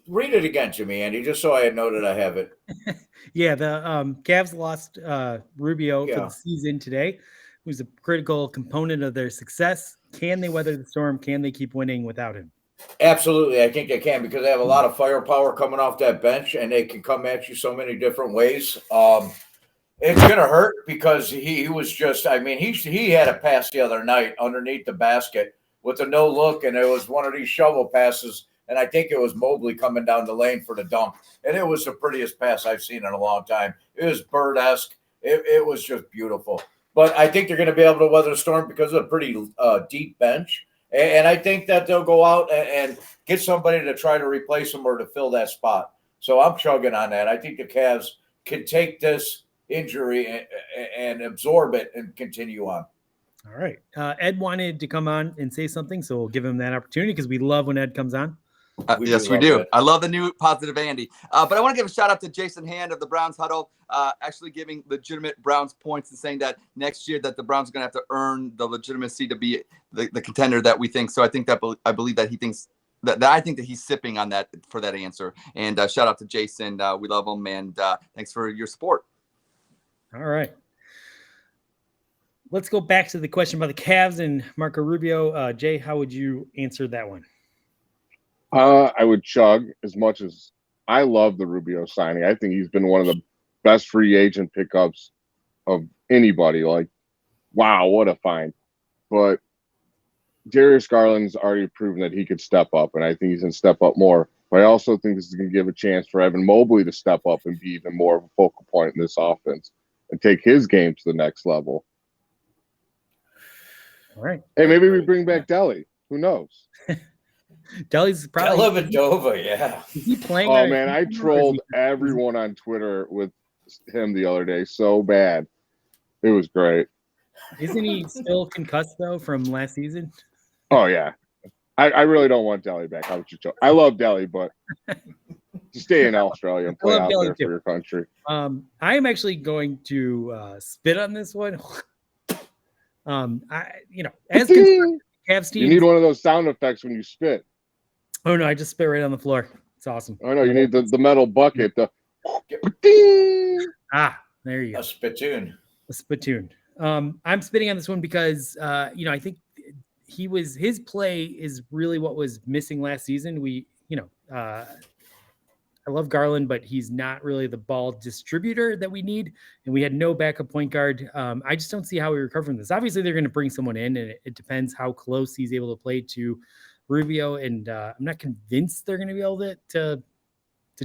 read it again to me, Andy, just so I know that I have it. Yeah, the Cavs lost Rubio for the season today, who's a critical component of their success. Can they weather the storm? Can they keep winning without him? Absolutely. I think they can because they have a lot of firepower coming off that bench and they can come at you so many different ways. It's going to hurt because he was just, I mean, he had a pass the other night underneath the basket with a no look, and it was one of these shovel passes, and I think it was Mobley coming down the lane for the dunk, and it was the prettiest pass I've seen in a long time. It was bird-esque. It was just beautiful. But I think they're going to be able to weather the storm because of a pretty deep bench. And I think that they'll go out and get somebody to try to replace him or to fill that spot. So I'm chugging on that. I think the Cavs can take this injury and absorb it and continue on. All right. Ed wanted to come on and say something, so we'll give him that opportunity because we love when Ed comes on. Yes, we do. I love the new positive Andy. But I want to give a shout out to Jason Hand of the Browns Huddle, actually giving legitimate Browns points and saying that next year that the Browns are going to have to earn the legitimacy to be the contender that we think. So I think that I believe that he thinks that I think that he's sipping on that for that answer. And shout out to Jason. We love him. And thanks for your support. All right. Let's go back to the question about the Cavs and Marco Rubio. Jay, how would you answer that one? I would chug as much as I love the Rubio signing. I think he's been one of the best free agent pickups of anybody. Like, wow, what a find. But Darius Garland's already proven that he could step up, and I think he's going to step up more. But I also think this is going to give a chance for Evan Mobley to step up and be even more of a focal point in this offense and take his game to the next level. All right. Hey, maybe we bring back Delly. Who knows? Delly's probably Dellavedova, yeah. Is he playing? Oh man, I trolled everyone on Twitter with him the other day so bad. It was great. Isn't he still concussed though from last season? Oh yeah. I really don't want Delly back. How would you I love Delly, but to stay in Australia and play out there for your country. I am actually going to spit on this one. As concerned, Cavs You need team. one of those sound effects when you spit. Oh no, I just spit right on the floor. It's awesome. I know you need the metal bucket. There you go. A spittoon. A spittoon. I'm spitting on this one because I think his play is really what was missing last season. I love Garland, but he's not really the ball distributor that we need. And we had no backup point guard. I just don't see how we recover from this. Obviously, they're going to bring someone in, and it depends how close he's able to play to Rubio. And I'm not convinced they're going to be able to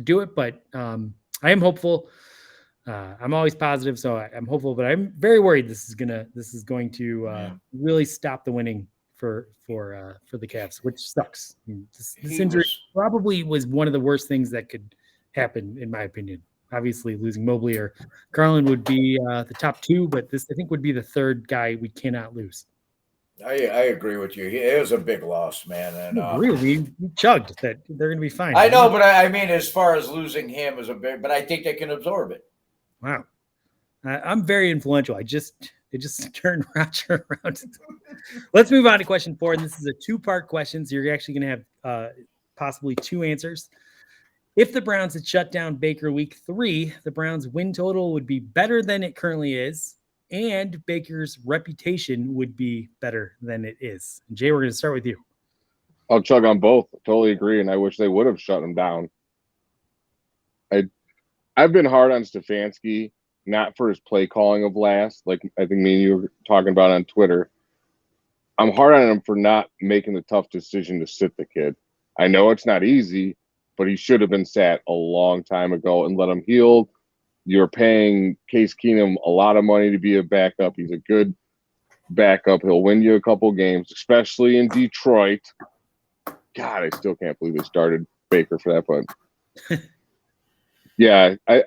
do it, but I am hopeful. I'm always positive, so I'm hopeful, but I'm very worried this is going to really stop the winning for the Cavs, which sucks. This injury probably was one of the worst things that could happen, in my opinion. Obviously, losing Mobley or Garland would be the top two, but this I think would be the third guy we cannot lose. I agree with you. It was a big loss, man. And we chugged that they're going to be fine. I know, but I mean, as far as losing him is a big, but I think they can absorb it. Wow. I'm very influential. It just turned Roger around. Let's move on to question 4. And this is a 2-part question. So you're actually going to have possibly 2 answers. If the Browns had shut down Baker week 3, the Browns win total would be better than it currently is. And Baker's reputation would be better than it is. And Jay, we're going to start with you. I'll chug on both. Totally agree. And I wish they would have shut him down. I've been hard on Stefanski, not for his play calling of last, like I think me and you were talking about on Twitter. I'm hard on him for not making the tough decision to sit the kid. I know it's not easy, but he should have been sat a long time ago and let him heal. You're paying Case Keenum a lot of money to be a backup. He's a good backup. He'll win you a couple games, especially in Detroit. God, I still can't believe they started Baker for that, but yeah, I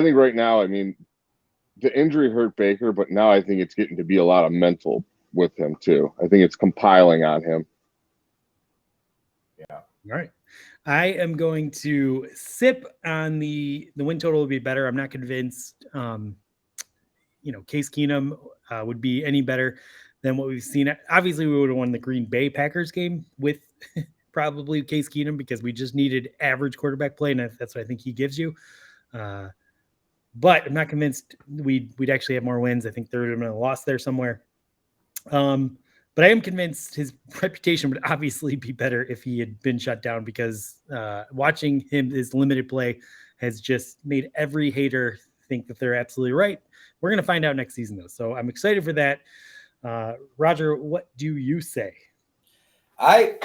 think right now, I mean, the injury hurt Baker, but now I think it's getting to be a lot of mental with him too. I think it's compiling on him. Yeah. All right. I am going to sip on the win total will be better. I'm not convinced, Case Keenum would be any better than what we've seen. Obviously, we would have won the Green Bay Packers game with probably Case Keenum because we just needed average quarterback play, and that's what I think he gives you. But I'm not convinced we'd actually have more wins. I think there would have been a loss there somewhere. But I am convinced his reputation would obviously be better if he had been shut down because watching his limited play has just made every hater think that they're absolutely right. We're going to find out next season, though. So I'm excited for that. Roger, what do you say? I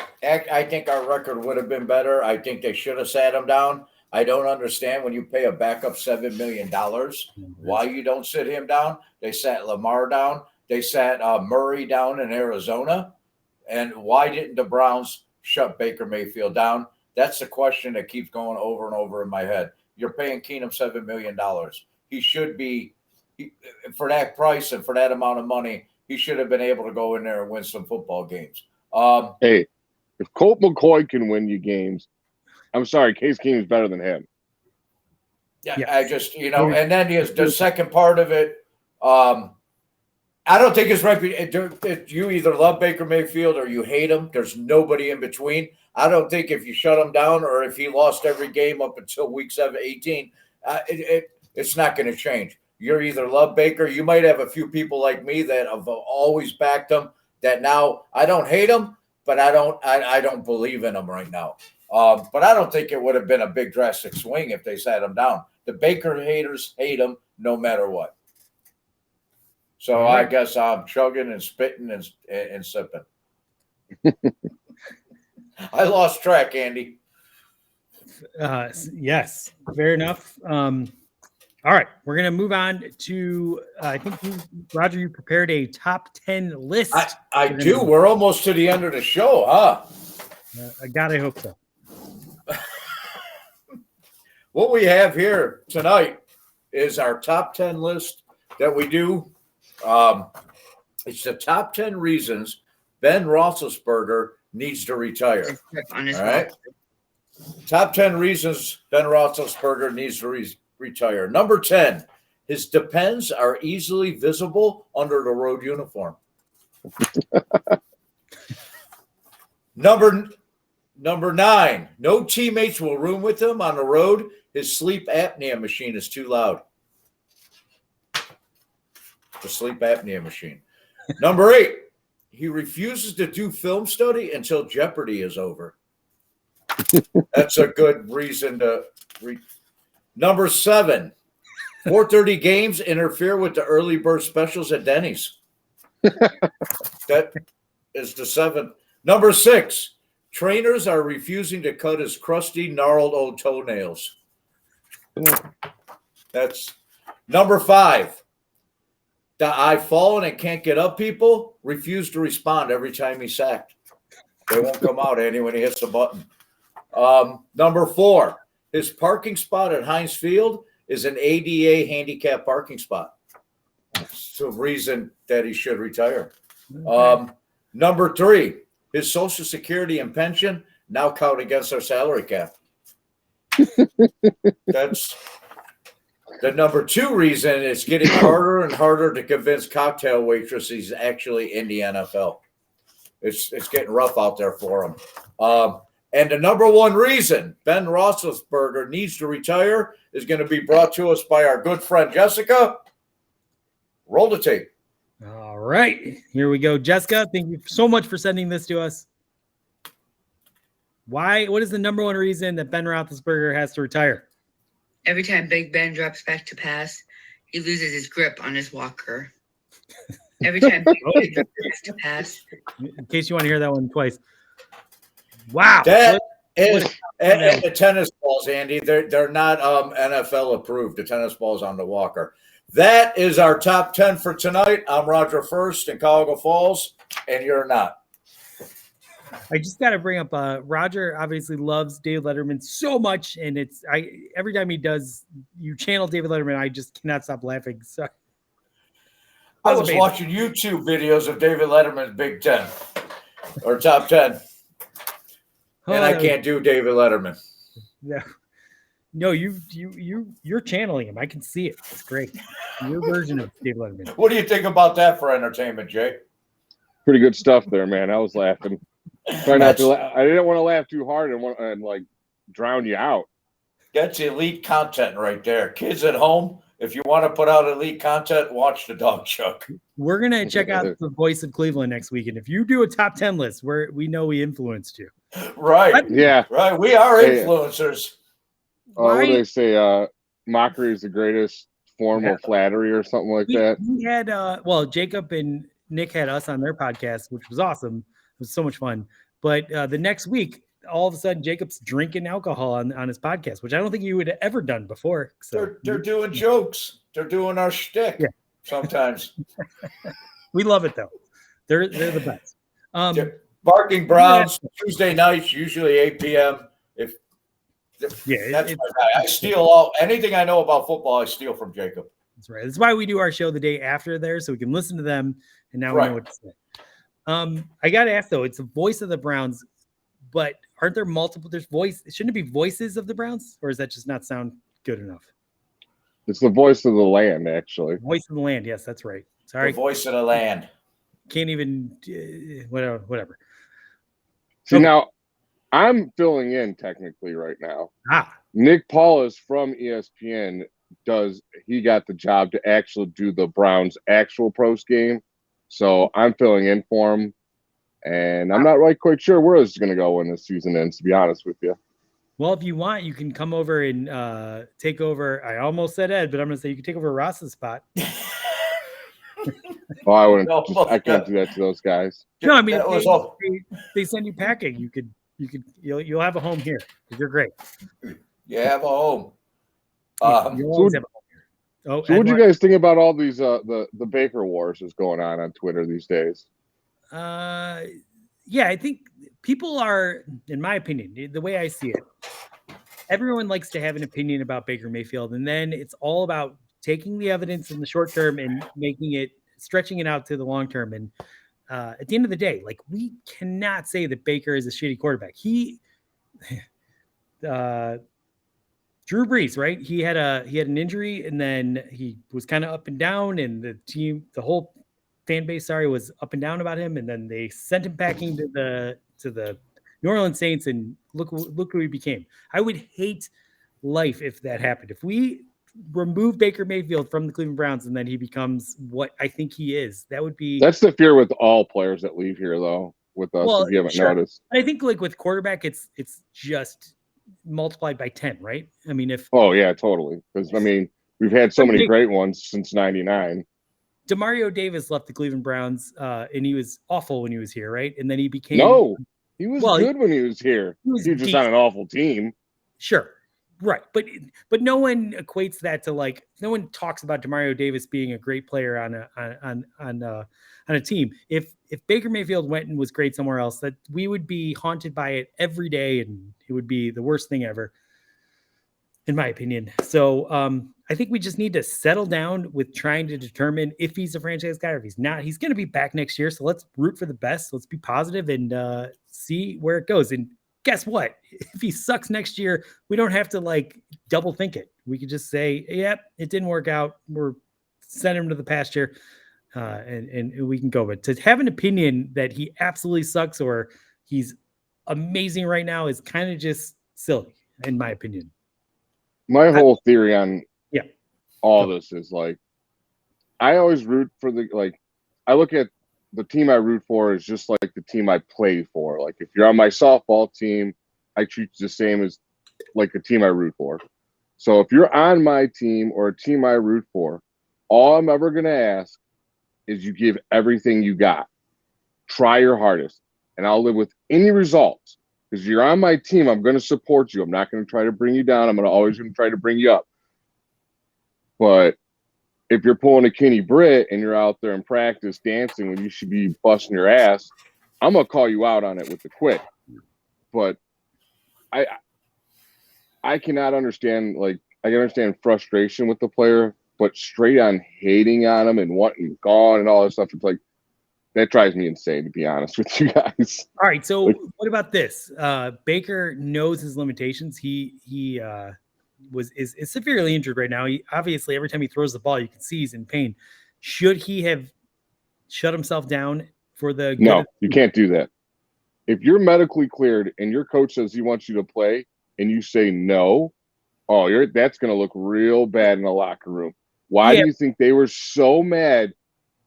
think our record would have been better. I think they should have sat him down. I don't understand when you pay a backup $7 million, why you don't sit him down. They sat Lamar down. They sat Murray down in Arizona. And why didn't the Browns shut Baker Mayfield down? That's the question that keeps going over and over in my head. You're paying Keenum $7 million. He should be, for that price and for that amount of money, he should have been able to go in there and win some football games. Hey, if Colt McCoy can win you games, I'm sorry, Case Keenum is better than him. Yeah, yes. I just, and then the second part of it, I don't think his reputation, you either love Baker Mayfield or you hate him. There's nobody in between. I don't think if you shut him down or if he lost every game up until week 18, it's not going to change. You're either love Baker. You might have a few people like me that have always backed him that now I don't hate him, but I don't believe in him right now. But I don't think it would have been a big drastic swing if they sat him down. The Baker haters hate him no matter what. So I guess I'm chugging and spitting and sipping. I lost track, Andy. Yes, fair enough. All right, we're going to move on to, I think Roger, you prepared a top 10 list. I do. We're almost to the end of the show, huh? I hope so. What we have here tonight is our top 10 list that we do. It's the top 10 reasons Ben Roethlisberger needs to retire. All right. Top 10 reasons Ben Roethlisberger needs to retire. Number 10, His depends are easily visible under the road uniform. Number 9, no teammates will room with him on the road. His sleep apnea machine is too loud. The sleep apnea machine. Number 8, he refuses to do film study until Jeopardy is over. That's a good reason to Number 7, 4:30 games interfere with the early bird specials at Denny's. That is the 7th. Number 6, trainers are refusing to cut his crusty, gnarled old toenails. That's number 5. The I've fallen and can't get up people refuse to respond every time he's sacked. They won't come out, Andy, when he hits the button. Number 4, his parking spot at Heinz Field is an ADA handicap parking spot. It's a reason that he should retire. Number 3, his Social Security and pension now count against our salary cap. That's the number 2 reason. It's getting harder and harder to convince cocktail waitresses he's actually in the NFL. It's getting rough out there for him. And the number 1 reason Ben Roethlisberger needs to retire is going to be brought to us by our good friend Jessica. Roll the tape. All right, here we go. Jessica, thank you so much for sending this to us. What is the number 1 reason that Ben Roethlisberger has to retire? Every time Big Ben drops back to pass, he loses his grip on his walker. Every time Big Ben drops back to pass. In case you want to hear that one twice. Wow. That is and the tennis balls, Andy. They're not NFL approved. The tennis balls on the walker. That is our top 10 for tonight. I'm Roger First in Cuyahoga Falls, and you're not. I just got to bring up Roger obviously loves David Letterman so much, and every time he does, you channel David Letterman, I just cannot stop laughing. So I was watching YouTube videos of David Letterman's Big 10 or top 10, and I can't do David Letterman. Yeah. No, you're channeling him. I can see it. It's great. Your version of David Letterman. What do you think about that for entertainment, Jay? Pretty good stuff there, man. I was laughing. Try not to. I didn't want to laugh too hard and like drown you out. That's elite content right there. Kids at home, if you want to put out elite content, watch the Dawg Chug. We're gonna check out the Voice of Cleveland next week, and if you do a top 10 list, we know we influenced you. Right. Yeah. Right. We are influencers. What do they say? Mockery is the greatest form of flattery, or something like that. We had Jacob and Nick had us on their podcast, which was awesome. It was so much fun. But the next week, all of a sudden, Jacob's drinking alcohol on his podcast, which I don't think you would have ever done before. So they're doing jokes. They're doing our shtick. Yeah. Sometimes. We love it though. They're the best. Barking Browns Tuesday nights, usually 8 p.m. That's my guy. I steal anything I know about football. I steal from Jacob. That's right. That's why we do our show the day after there, so we can listen to them. And now we know what to say. I got to ask though, it's the voice of the Browns, but aren't there multiple? Shouldn't it be voices of the Browns, or does that just not sound good enough? It's the voice of the land, actually. Voice of the land. Yes, that's right. Sorry. The voice of the land. Can't even. Whatever. See, now I'm filling in technically right now. Nick Paulus from ESPN he got the job to actually do the Browns' actual post game. So I'm filling in for him, and I'm not quite sure where this is going to go when this season ends, to be honest with you. Well, if you want, you can come over and take over. I almost said Ed, but I'm going to say you can take over Ross's spot. Well, I wouldn't. I can't do that to those guys. No, I mean they send you packing. You'll have a home here because you're great. You have a home. You'll always have a home here. So what do you guys think about all these the Baker wars that's going on Twitter these days? Yeah, I think people are, in my opinion, the way I see it, everyone likes to have an opinion about Baker Mayfield, and then it's all about taking the evidence in the short term and stretching it out to the long term. And at the end of the day, we cannot say that Baker is a shitty quarterback. Drew Brees, right? He had an injury, and then he was kind of up and down, and the whole fan base, was up and down about him, and then they sent him packing to the New Orleans Saints, and look who he became. I would hate life if that happened. If we remove Baker Mayfield from the Cleveland Browns, and then he becomes what I think he is, that would be. That's the fear with all players that leave here, though. With us, if you haven't noticed. I think like with quarterback, it's just multiplied by 10, right? I mean, oh yeah, totally. Because I mean, we've had so many great ones since '99. Demario Davis left the Cleveland Browns, and he was awful when he was here, right? And then he became he was good when he was here. He was just on an awful team. Sure, right, but no one equates that to like, no one talks about Demario Davis being a great player on a team. If Baker Mayfield went and was great somewhere else, that we would be haunted by it every day, and it would be the worst thing ever, in my opinion. So I think we just need to settle down with trying to determine if he's a franchise guy or if he's not. He's going to be back next year, so let's root for the best. Let's be positive and see where it goes. And guess what? If he sucks next year, we don't have to like double think it. We could just say, yep, it didn't work out. We're send him to the pasture. And we can go. But to have an opinion that he absolutely sucks or he's amazing right now is kind of just silly, in my opinion. My whole theory on all this is like, I always root for I look at the team I root for is just like the team I play for. Like if you're on my softball team, I treat you the same as like the team I root for. So if you're on my team or a team I root for, all I'm ever going to ask is you give everything you got. Try your hardest. And I'll live with any results. Because you're on my team, I'm going to support you. I'm not going to try to bring you down. I'm always going to try to bring you up. But if you're pulling a Kenny Britt and you're out there in practice dancing when you should be busting your ass, I'm going to call you out on it with the quick. But I cannot understand, like, I can understand frustration with the player, but straight on hating on him and wanting gone and all that stuff, it's like, that drives me insane, to be honest with you guys. All right, so what about this? Baker knows his limitations. He is severely injured right now. He obviously, every time he throws the ball, you can see he's in pain. Should he have shut himself down for the? No, you can't do that. If you're medically cleared and your coach says he wants you to play, and you say no, that's going to look real bad in the locker room. Why do you think they were so mad?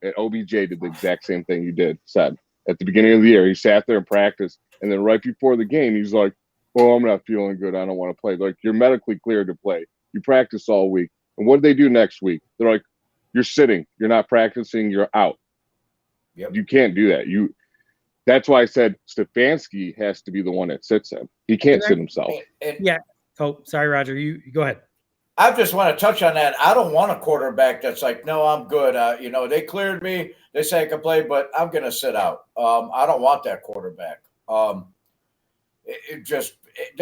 And OBJ did the exact same thing you said at the beginning of the year. He sat there in practice, and then right before the game, he's like, "Oh, I'm not feeling good. I don't want to play." Like, you're medically cleared to play. You practice all week. And what do they do next week? They're like, "You're sitting. You're not practicing. You're out." Yep. You can't do that. That's why I said Stefanski has to be the one that sits him. He can't sit himself. Yeah. Oh, sorry, Roger. You go ahead. I just want to touch on that. I don't want a quarterback that's like, no, I'm good. They cleared me. They say I can play, but I'm going to sit out. I don't want that quarterback. The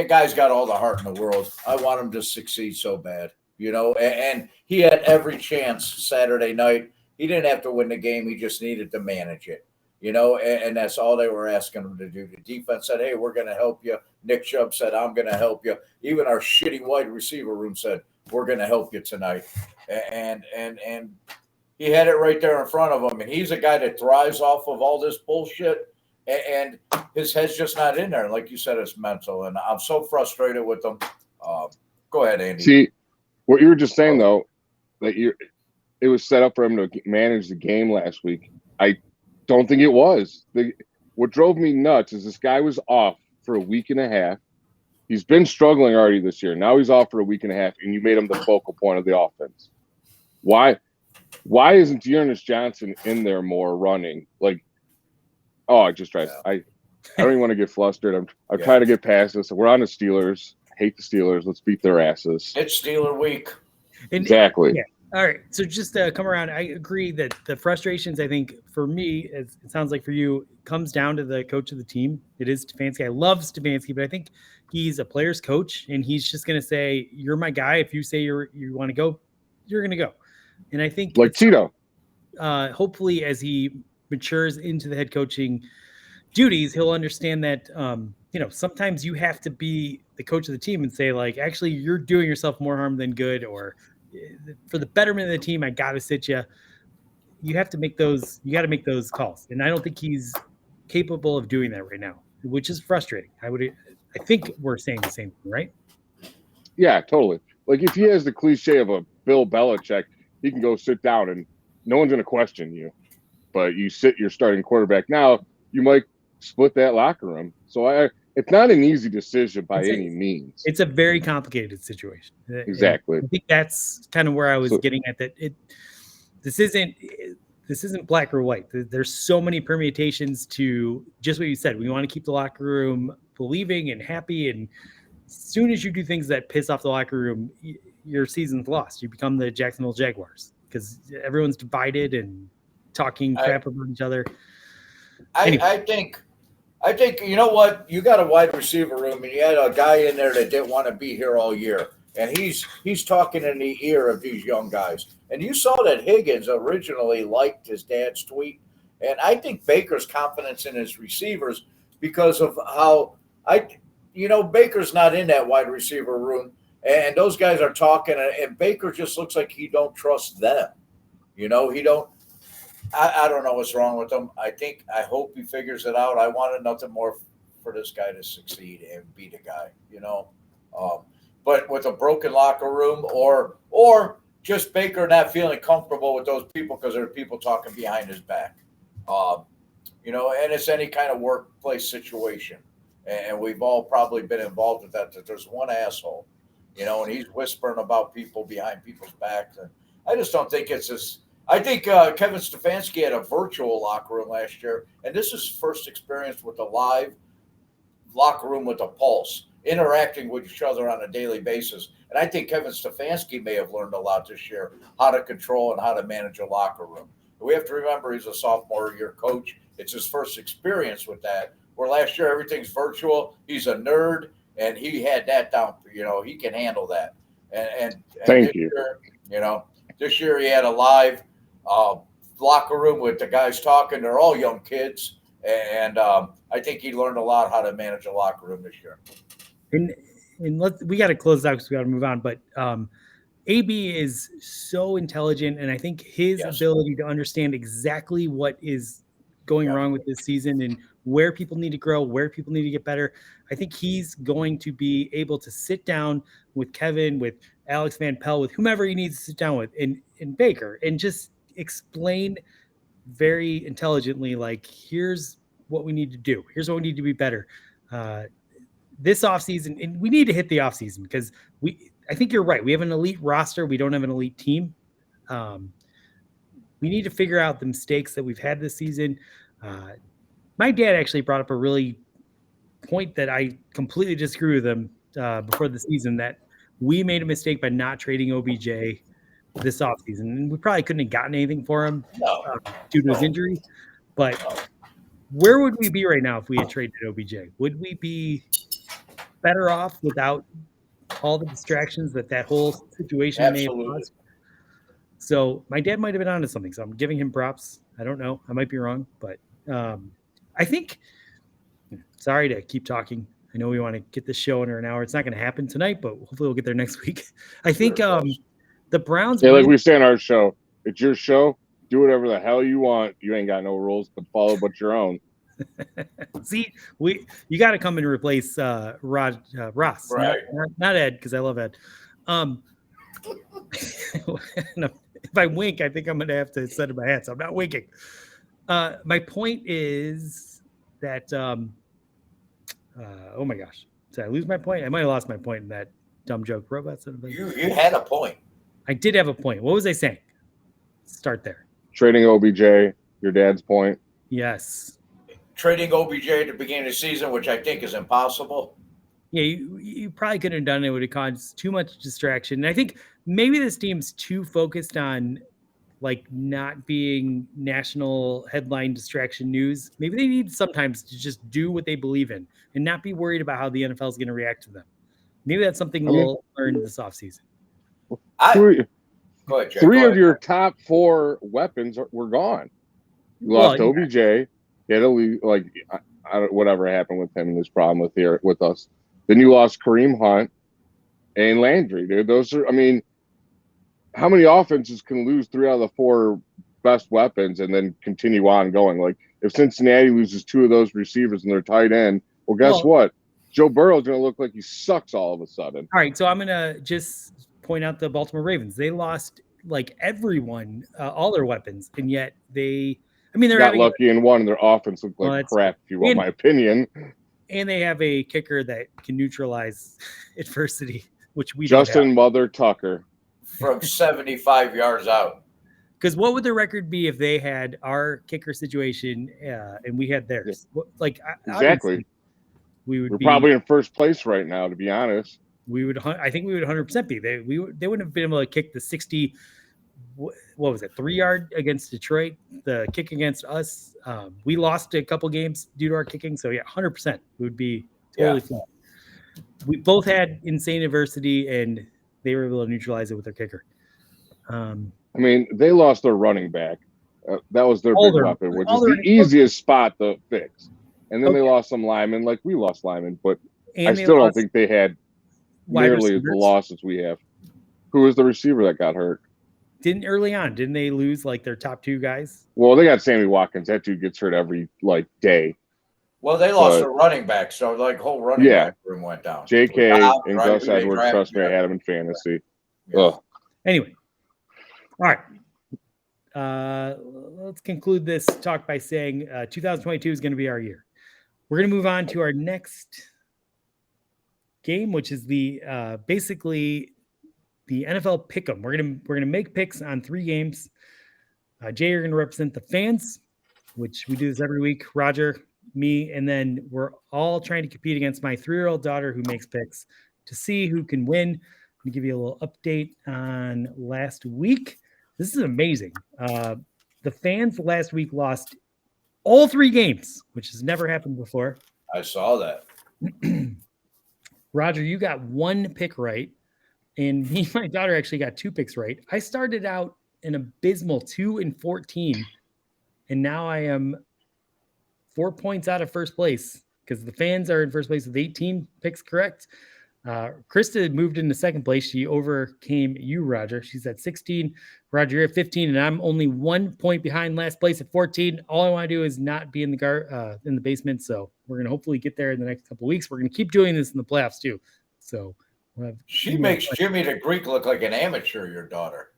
guy's got all the heart in the world. I want him to succeed so bad, and he had every chance Saturday night. He didn't have to win the game. He just needed to manage it, and that's all they were asking him to do. The defense said, hey, we're going to help you. Nick Chubb said, I'm going to help you. Even our shitty wide receiver room said, we're going to help you tonight. And he had it right there in front of him. And he's a guy that thrives off of all this bullshit. And his head's just not in there. Like you said, it's mental. And I'm so frustrated with him. Go ahead, Andy. See, what you were just saying, though, that it was set up for him to manage the game last week. I don't think it was. What drove me nuts is this guy was off for a week and a half. He's been struggling already this year. Now he's off for a week and a half, and you made him the focal point of the offense. Why isn't Dearness Johnson in there more running? Like, I just tried. I don't even want to get flustered. I'm trying to get past this. We're on the Steelers. I hate the Steelers. Let's beat their asses. It's Steeler week. Exactly. Yeah. All right. So just to come around, I agree that the frustrations, I think, for me, it sounds like for you, comes down to the coach of the team. It is Stefanski. I love Stefanski, but I think he's a player's coach, and he's just going to say, you're my guy. If you say you want to go, you're going to go. And I think like Tito. Hopefully, as he matures into the head coaching duties, he'll understand that sometimes you have to be the coach of the team and say, like, actually, you're doing yourself more harm than good, or for the betterment of the team, I got to sit you. You have to make those. You got to make those calls, and I don't think he's capable of doing that right now, which is frustrating. I think we're saying the same thing, right? Yeah, totally. Like if he has the cliche of a Bill Belichick, he can go sit down and no one's going to question you. But you sit your starting quarterback now, you might split that locker room. So it's not an easy decision by any means. It's a very complicated situation. Exactly. And I think that's kind of where I was getting at. That this isn't black or white. There's so many permutations to just what you said. We want to keep the locker room believing and happy, and as soon as you do things that piss off the locker room, your season's lost. You become the Jacksonville Jaguars because everyone's divided and talking crap about each other. Anyway. I think you know what? You got a wide receiver room, and you had a guy in there that didn't want to be here all year, and he's talking in the ear of these young guys. And you saw that Higgins originally liked his dad's tweet, and I think Baker's confidence in his receivers because of how Baker's not in that wide receiver room, and those guys are talking, and Baker just looks like he don't trust them. He don't. I don't know what's wrong with him. I hope he figures it out. I wanted nothing more for this guy to succeed and be the guy, But with a broken locker room or just Baker not feeling comfortable with those people because there are people talking behind his back, and it's any kind of workplace situation. And we've all probably been involved with that there's one asshole, and he's whispering about people behind people's backs. And I just don't think it's as – I think Kevin Stefanski had a virtual locker room last year, and this is his first experience with a live locker room with a pulse, interacting with each other on a daily basis. And I think Kevin Stefanski may have learned a lot this year, how to control and how to manage a locker room. We have to remember he's a sophomore year coach. It's his first experience with that, where last year everything's virtual. He's a nerd, and he had that down. He can handle that. And Thank you. Year, this year he had a live locker room with the guys talking. They're all young kids, and I think he learned a lot how to manage a locker room this year. And we got to close out because we got to move on. But AB is so intelligent, and I think his ability to understand exactly what is going wrong with this season and where people need to grow, where people need to get better. I think he's going to be able to sit down with Kevin, with Alex Van Pelt, with whomever he needs to sit down with, and Baker, and just explain very intelligently, like, here's what we need to do. Here's what we need to be better. This offseason, and we need to hit the offseason because I think you're right. We have an elite roster. We don't have an elite team. We need to figure out the mistakes that we've had this season. My dad actually brought up a really point that I completely disagree with him before the season, that we made a mistake by not trading OBJ this offseason. And we probably couldn't have gotten anything for him due to his injury. But where would we be right now if we had traded OBJ? Would we be better off without all the distractions that whole situation may have caused? So my dad might have been onto something. So I'm giving him props. I don't know. I might be wrong. But I think – sorry to keep talking. I know we want to get this show under an hour. It's not going to happen tonight, but hopefully we'll get there next week. I think the Browns – like we say on our show, it's your show. Do whatever the hell you want. You ain't got no rules to follow but your own. See, you got to come and replace Ross, right? Not Ed, because I love Ed. If I wink, I think I'm going to have to set up my hat, so I'm not winking. My point is that, oh my gosh, did I lose my point? I might have lost my point in that dumb joke. Robots. You had a point. I did have a point. What was I saying? Start there. Trading OBJ, your dad's point. Yes. Trading OBJ at the beginning of the season, which I think is impossible. Yeah, you probably couldn't have done it. It would have caused too much distraction. And I think maybe this team's too focused on like not being national headline distraction news. Maybe they need sometimes to just do what they believe in and not be worried about how the NFL is going to react to them. Maybe that's something we'll learn this offseason. Go ahead, Jay. Three of your top four weapons were gone. You lost OBJ. You had to leave, whatever happened with him and his problem with us. Then you lost Kareem Hunt and Landry, dude. Those are, I mean, how many offenses can lose 3 out of the 4 best weapons and then continue on going? Like, if Cincinnati loses 2 of those receivers and their tight end, well, guess what? Joe Burrow's going to look like he sucks all of a sudden. All right, so I'm going to just point out the Baltimore Ravens. They lost like everyone, all their weapons, and yet they're got lucky in one, and their offense looked like crap, if you want my opinion. And they have a kicker that can neutralize adversity, which we Justin don't have. Mother Tucker from 75 yards out. Because what would the record be if they had our kicker situation and we had theirs? Like exactly, we're probably in first place right now. To be honest, I think we would 100% be. They wouldn't have been able to kick the 60. What was it? 3-yard against Detroit. The kick against us. We lost a couple games due to our kicking. So yeah, 100% would be totally flat. We both had insane adversity, and they were able to neutralize it with their kicker. I mean, they lost their running back. That was their big weapon, which is the easiest spot to fix. And then they lost some linemen, like we lost linemen, but I still don't think they had nearly the losses we have. Who was the receiver that got hurt? Didn't they lose like their top 2 guys? Well, they got Sammy Watkins. That dude gets hurt every day. Well, they lost their running back, so like whole running back room went down. JK and Gus Edwards, trust me, I had him in fantasy. Yeah. Anyway. All right. Let's conclude this talk by saying 2022 is going to be our year. We're going to move on to our next game, which is the basically the NFL Pick'em. We're gonna make picks on 3 games. Jay, you're going to represent the fans, which we do this every week. Roger, me, and then we're all trying to compete against my 3-year-old daughter who makes picks to see who can win. I'm going to give you a little update on last week. This is amazing. The fans last week lost all 3 games, which has never happened before. I saw that. Roger, you got 1 pick right, and me and my daughter actually got 2 picks right. I started out an abysmal 2-14, and now I am 4 points out of first place because the fans are in first place with 18 picks correct. Krista moved into second place. She overcame you, Roger. She's at 16. Roger, you're at 15, and I'm only 1 point behind last place at 14. All I want to do is not be in the basement. So we're gonna hopefully get there in the next couple of weeks. We're gonna keep doing this in the playoffs too. So she makes Jimmy the Greek look like an amateur. Your daughter.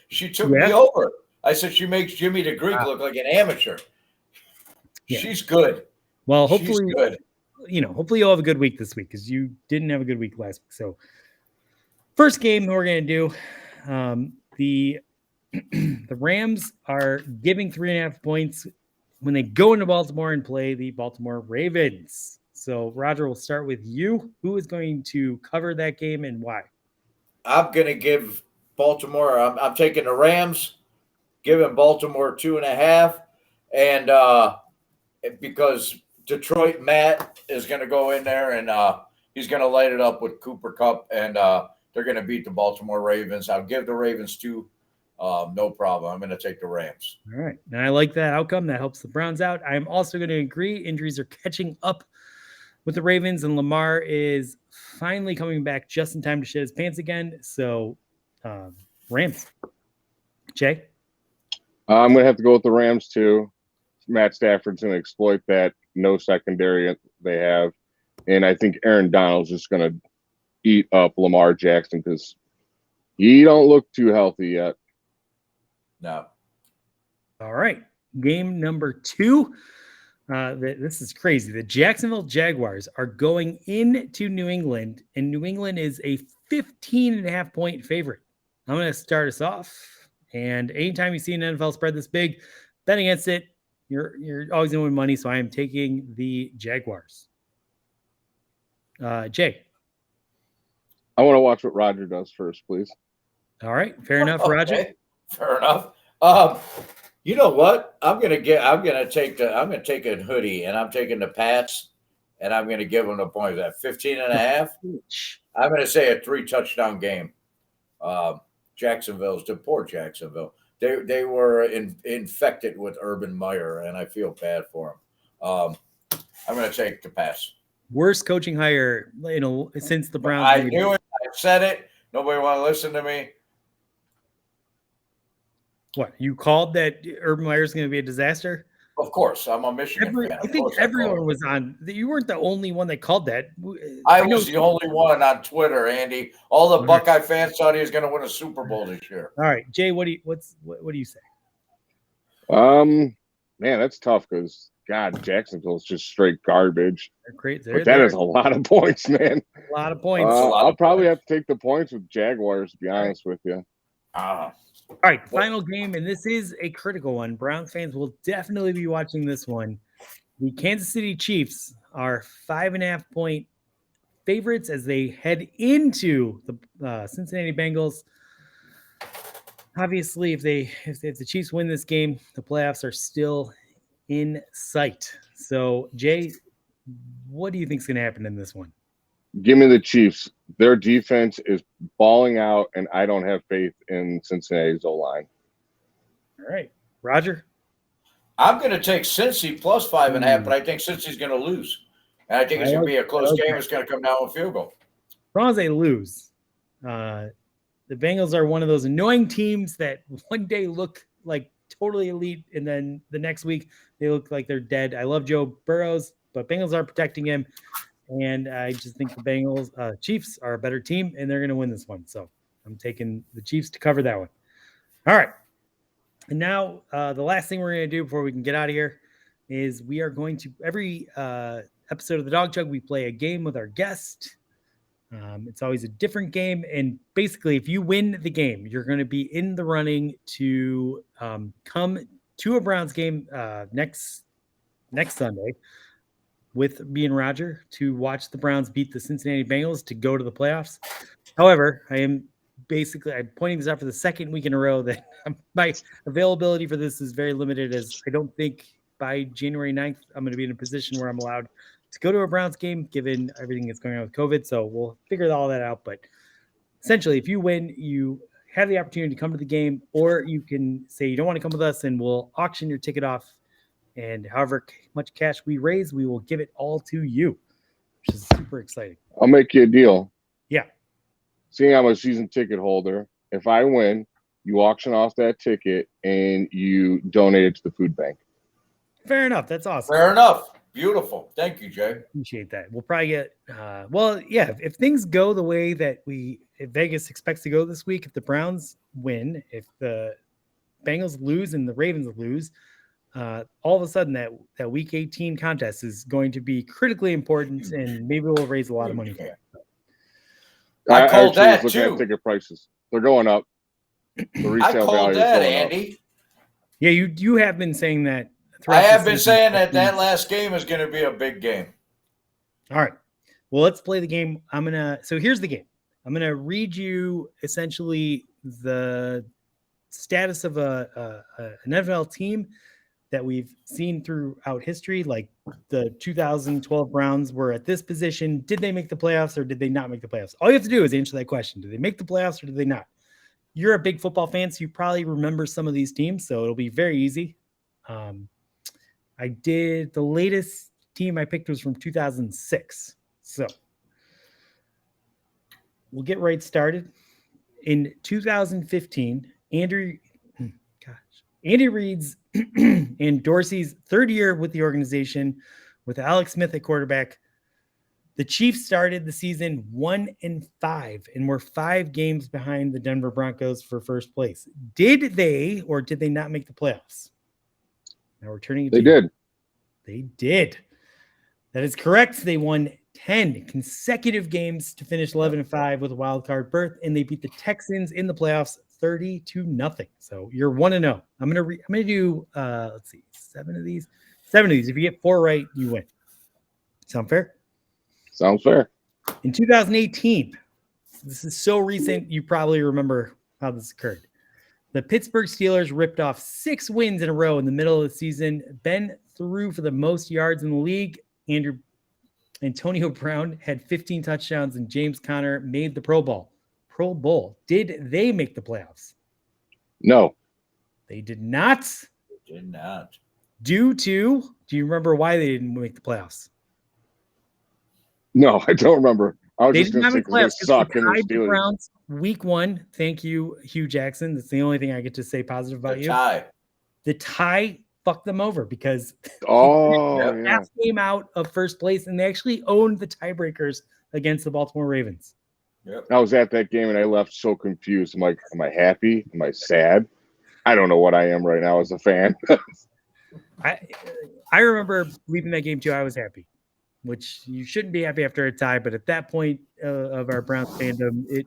She took me over. I said she makes Jimmy the Greek look like an amateur. Yeah. She's good. Well, hopefully, she's good. Hopefully you'll have a good week this week because you didn't have a good week last week. So first game we're going to do, the Rams are giving 3.5 points when they go into Baltimore and play the Baltimore Ravens. So Roger, we'll start with you. Who is going to cover that game and why? I'm going to give Baltimore. I'm taking the Rams, giving Baltimore 2.5, and because Detroit Matt is going to go in there and he's going to light it up with Cooper Kupp, and they're going to beat the Baltimore Ravens. I'll give the Ravens 2. No problem. I'm going to take the Rams. All right. And I like that outcome. That helps the Browns out. I'm also going to agree. Injuries are catching up with the Ravens, and Lamar is finally coming back just in time to shit his pants again. So Rams. Jay? I'm going to have to go with the Rams too. Matt Stafford's going to exploit that no secondary they have. And I think Aaron Donald's just going to eat up Lamar Jackson because he don't look too healthy yet. No. All right. Game number 2. This is crazy. The Jacksonville Jaguars are going into New England, and New England is a 15.5 point favorite. I'm going to start us off. And anytime you see an NFL spread this big, bet against it. You're always going to win money, so I am taking the Jaguars. Jay. I want to watch what Roger does first, please. All right, fair enough, Roger. Fair enough. You know what? I'm gonna take a hoodie, and I'm taking the Pats, and I'm gonna give them the points at 15.5. I'm gonna say a 3 touchdown game. Jacksonville's the poor Jacksonville. they were infected with Urban Meyer, and I feel bad for him. I'm going to take the pass. Worst coaching hire, since the Browns. I knew it. I said it. Nobody want to listen to me. What, you called that Urban Meyer is going to be a disaster? Of course, I'm a Michigan fan. I think everyone was on. You weren't the only one that called that. I was the only one on Twitter, Andy. All the Buckeye fans thought he was going to win a Super Bowl this year. All right, Jay, what do you say? Man, that's tough because God, Jacksonville's just straight garbage. They're great. But that is a lot of points, man. A lot of points. I'll probably have to take the points with Jaguars, to be honest with you. All right, final game, and this is a critical one. Browns fans will definitely be watching this one. The Kansas City Chiefs are 5.5-point favorites as they head into the Cincinnati Bengals. Obviously, if the Chiefs win this game, the playoffs are still in sight. So, Jay, what do you think is going to happen in this one? Give me the Chiefs. Their defense is balling out, and I don't have faith in Cincinnati's O-line. All right. Roger? I'm going to take Cincy plus 5.5, but I think Cincy's going to lose. And I think it's going to be a close game. It's going to come down with field goal. As long as they lose, the Bengals are one of those annoying teams that one day look like totally elite, and then the next week they look like they're dead. I love Joe Burrows, but Bengals are protecting him. And I just think the Chiefs are a better team, and they're going to win this one. So I'm taking the Chiefs to cover that one. All right. And now the last thing we're going to do before we can get out of here is we are going to, every episode of the Dawg Chug, we play a game with our guest. It's always a different game. And basically, if you win the game, you're going to be in the running to come to a Browns game next Sunday with me and Roger to watch the Browns beat the Cincinnati Bengals to go to the playoffs. However, I'm pointing this out for the second week in a row that my availability for this is very limited, as I don't think by January 9th I'm going to be in a position where I'm allowed to go to a Browns game given everything that's going on with COVID. So we'll figure all that out. But essentially, if you win, you have the opportunity to come to the game, or you can say you don't want to come with us and we'll auction your ticket off. And however much cash we raise, we will give it all to you, which is super exciting. I'll make you a deal. Yeah. Seeing I'm a season ticket holder, if I win, you auction off that ticket and you donate it to the food bank. Fair enough. That's awesome. Fair enough. Beautiful. Thank you, Jay. Appreciate that. We'll probably get, if things go the way that if Vegas expects to go this week, if the Browns win, if the Bengals lose and the Ravens lose, all of a sudden that week 18 contest is going to be critically important, and maybe we'll raise a lot of money for it. I called that looking too. at ticket prices. They're going up. The resale I called value that, is going Andy. up. Yeah, you have been saying that. I have been saying that last game is going to be a big game. All right. Well, let's play the game. So here's the game. I'm going to read you essentially the status of an NFL team that we've seen throughout history. Like the 2012 Browns were at this position. Did they make the playoffs or did they not make the playoffs? All you have to do is answer that question. Did they make the playoffs or did they not? You're a big football fan, so you probably remember some of these teams, so it'll be very easy. The latest team I picked was from 2006. So we'll get right started. In 2015, Andy Reid's and Dorsey's third year with the organization with Alex Smith at quarterback, the Chiefs started the season 1-5 and were 5 games behind the Denver Broncos for first place. Did they or did they not make the playoffs? Now we're turning. They did. They did. That is correct. They won 10 consecutive games to finish 11-5 with a wild card berth, and they beat the Texans in the playoffs 30-0. So you're 1-0. I'm gonna do 7 of these. If you get 4 right, you win. Sound fair? Sounds fair. In 2018, this is so recent, you probably remember how this occurred. The Pittsburgh Steelers ripped off 6 wins in a row in the middle of the season. Ben threw for the most yards in the league. Antonio Brown had 15 touchdowns, and James Conner made the Pro Bowl. Did they make the playoffs? No. They did not. Did not. Do you remember why they didn't make the playoffs? No, I don't remember. I was They just did going to not say make the because they playoffs. suck and they're Tied the Steelers. Browns week 1. Thank you, Hugh Jackson. That's the only thing I get to say positive about The you. tie. The tie fucked them over because Oh, Yep. yeah. half game out of first place, and they actually owned the tiebreakers against the Baltimore Ravens. Yep. I was at that game and I left so confused. I'm like, am I happy? Am I sad? I don't know what I am right now as a fan. I remember leaving that game too. I was happy, which you shouldn't be happy after a tie, but at that point of our Browns fandom, it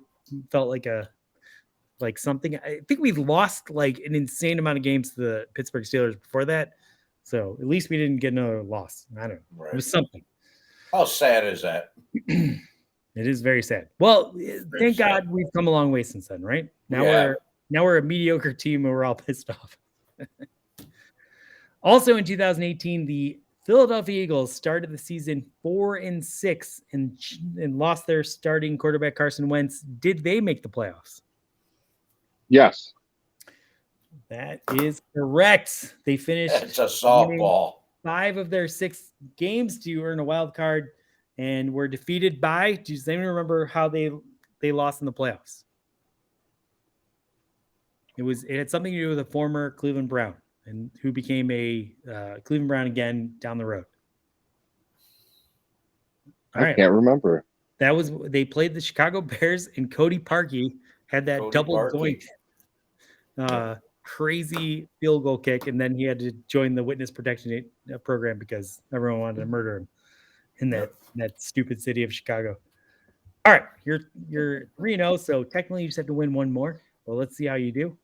felt like something. I think we lost like an insane amount of games to the Pittsburgh Steelers before that, so at least we didn't get another loss. I don't know. Right. It was something. How sad is that? It is very sad. Well, thank sad. God we've come a long way since then, right? Now Yeah. we're a mediocre team and we're all pissed off. Also in 2018, the Philadelphia Eagles started the season 4-6 and lost their starting quarterback Carson Wentz. Did they make the playoffs? Yes. That is correct. They finished It's a softball. 5 of their 6 games to earn a wild card and were defeated by. Does anyone remember how they lost in the playoffs? It had something to do with a former Cleveland Brown and who became a Cleveland Brown again down the road. All I right. can't remember. They played the Chicago Bears, and Cody Parkey had that Cody double Parkey. doink, crazy field goal kick, and then he had to join the witness protection program because everyone wanted to murder him in that stupid city of Chicago. All right, you're 3-0, so technically you just have to win one more. Well, let's see how you do,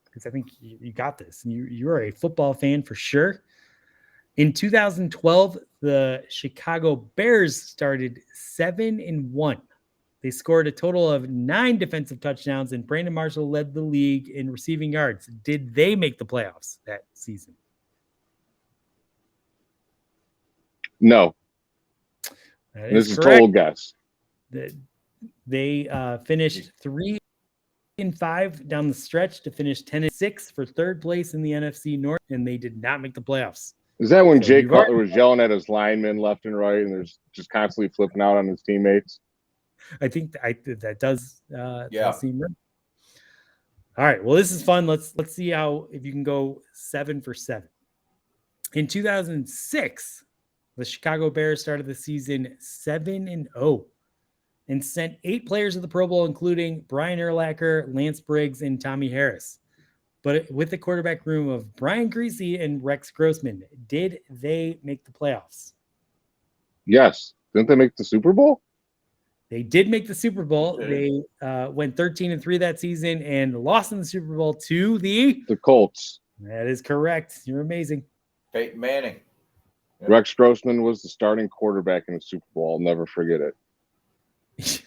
because I think you got this. You're a football fan for sure. In 2012, the Chicago Bears started 7-1. They scored a total of 9 defensive touchdowns, and Brandon Marshall led the league in receiving yards. Did they make the playoffs that season? No. This is total guess. They finished 3-5 down the stretch to finish 10-6 for third place in the NFC North, and they did not make the playoffs. Is that when So Jay you've Cutler already- was yelling at his linemen left and right and there's just constantly flipping out on his teammates? I think that does Yeah. seem right. All right. Well, this is fun. Let's see if you can go 7 for 7. In 2006, the Chicago Bears started the season 7-0 and sent 8 players to the Pro Bowl, including Brian Urlacher, Lance Briggs, and Tommy Harris. But with the quarterback room of Brian Greasy and Rex Grossman, did they make the playoffs? Yes. Didn't they make the Super Bowl? They did make the Super Bowl. Okay. They went 13-3 that season and lost in the Super Bowl to the. The Colts. That is correct. You're amazing. Peyton Manning. Yep. Rex Grossman was the starting quarterback in the Super Bowl. I'll never forget it.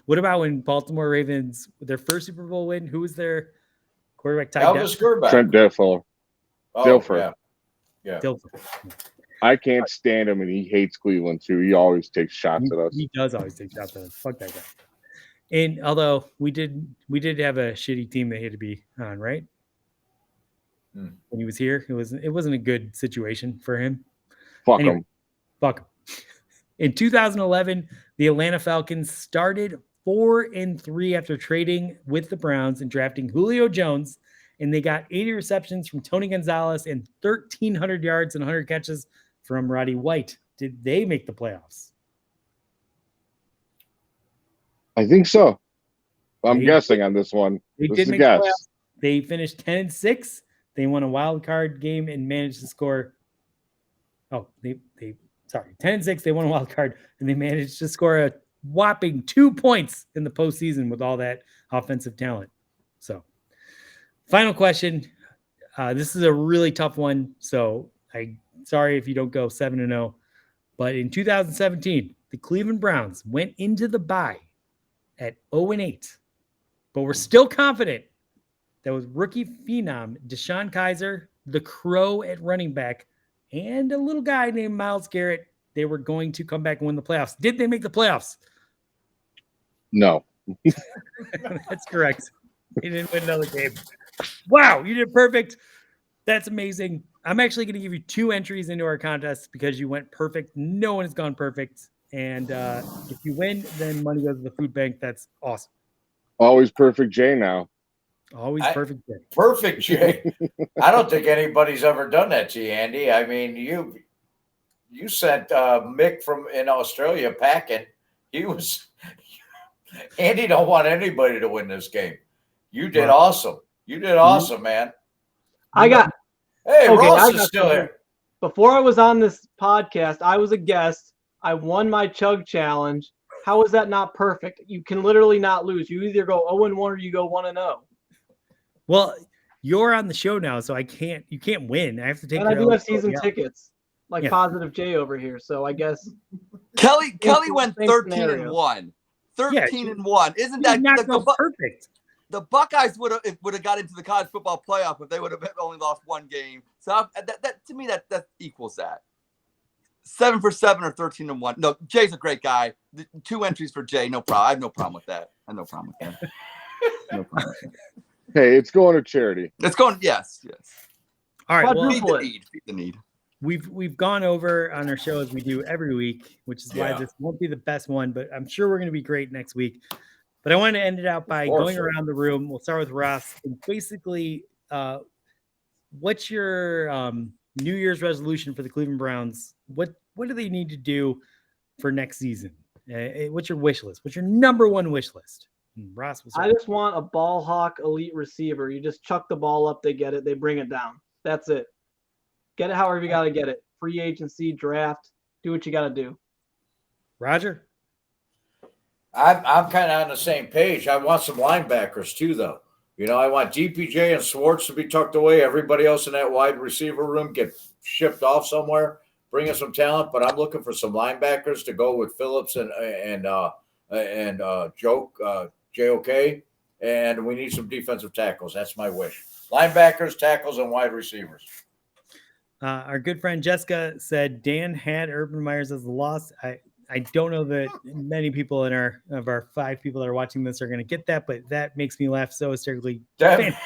What about when Baltimore Ravens, their first Super Bowl win? Who was their quarterback? Elvis Gerback. Trent Dilfer. Dilfer. Yeah. Dilfer. I can't stand him, and he hates Cleveland too. He always takes shots at us. He does always take shots at us. Fuck that guy. And although we did have a shitty team that he had to be on, right? When he was here, it wasn't a good situation for him. Fuck Anyway, him. Fuck him. In 2011, the Atlanta Falcons started 4-3 after trading with the Browns and drafting Julio Jones, and they got 80 receptions from Tony Gonzalez and 1,300 yards and 100 catches from Roddy White. Did they make the playoffs? I think so. I'm They- guessing on this one. They This did is a make the guess. playoffs. They finished 10-6. They won a wild card game and managed to score. Oh, they 10-6. They won a wild card and they managed to score a whopping 2 points in the postseason with all that offensive talent. So, final question. This is a really tough one. So, sorry if you don't go 7-0. But in 2017, the Cleveland Browns went into the bye at 0-8. But we're still confident that with rookie phenom Deshaun Kaiser, the Crow at running back, and a little guy named Myles Garrett, they were going to come back and win the playoffs. Did they make the playoffs? No. That's correct. They didn't win another game. Wow, you did perfect. That's amazing. I'm actually going to give you 2 entries into our contest because you went perfect. No one has gone perfect. And if you win, then money goes to the food bank. That's awesome. Always perfect Jay now. Always perfect. Perfect, Jay. I don't think anybody's ever done that to you, Andy. I mean, you sent Mick from in Australia packing. Andy don't want anybody to win this game. You did awesome. You did awesome, man. I got Hey, okay, Ross I is got still something. here. Before I was on this podcast, I was a guest. I won my chug challenge. How is that not perfect? You can literally not lose. You either go 0-1 or you go 1-0. Well, you're on the show now, so you can't win. I have to take And I your do have eligibility season out. tickets, like Yeah. Positive J over here. So I guess Kelly went same 13-1. 13-1. Isn't that perfect? The Buckeyes would have got into the college football playoff if they would have only lost 1 game. So that to me that equals that. 7 for 7 or 13-1. No, Jay's a great guy. 2 entries for Jay. No problem. I have no problem with that. No problem with that. Hey, it's going to charity. It's going. Yes. All right. Well, feed the need. We've gone over on our show as we do every week, which is why this won't be the best one, but I'm sure we're going to be great next week. But I wanted to end it out by going around the room. We'll start with Ross. And basically, what's your New Year's resolution for the Cleveland Browns? What do they need to do for next season? What's your wish list? What's your number 1 wish list? Ross, I just want a ball hawk elite receiver. You just chuck the ball up, they get it, they bring it down. That's it. Get it however you got to get it. Free agency, draft, do what you got to do. Roger? I'm kind of on the same page. I want some linebackers too, though. You know, I want DPJ and Swartz to be tucked away. Everybody else in that wide receiver room get shipped off somewhere, bring us some talent. But I'm looking for some linebackers to go with Phillips and JOK, and we need some defensive tackles. That's my wish. Linebackers, tackles, and wide receivers. Our good friend Jessica said Dan had Urban Meyers as the loss. I don't know that many people of our 5 people that are watching this are going to get that, but that makes me laugh so hysterically. That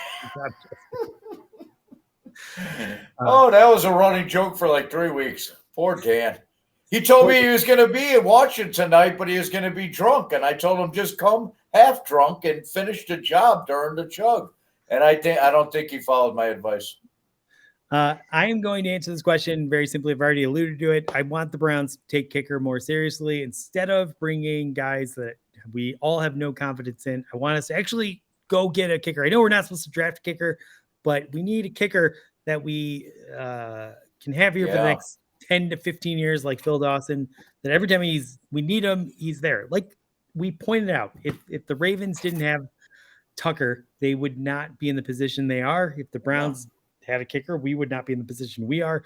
was a running joke for like 3 weeks. Poor Dan. He told me he was going to be in Washington tonight, but he was going to be drunk. And I told him just come half drunk and finish the job during the chug. And I don't think he followed my advice. I am going to answer this question very simply. I've already alluded to it. I want the Browns to take kicker more seriously instead of bringing guys that we all have no confidence in. I want us to actually go get a kicker. I know we're not supposed to draft a kicker, but we need a kicker that we can have here for the next 10 to 15 years, like Phil Dawson, that every time we need him, he's there. Like we pointed out, if the Ravens didn't have Tucker, they would not be in the position they are. If the Browns had a kicker, we would not be in the position we are.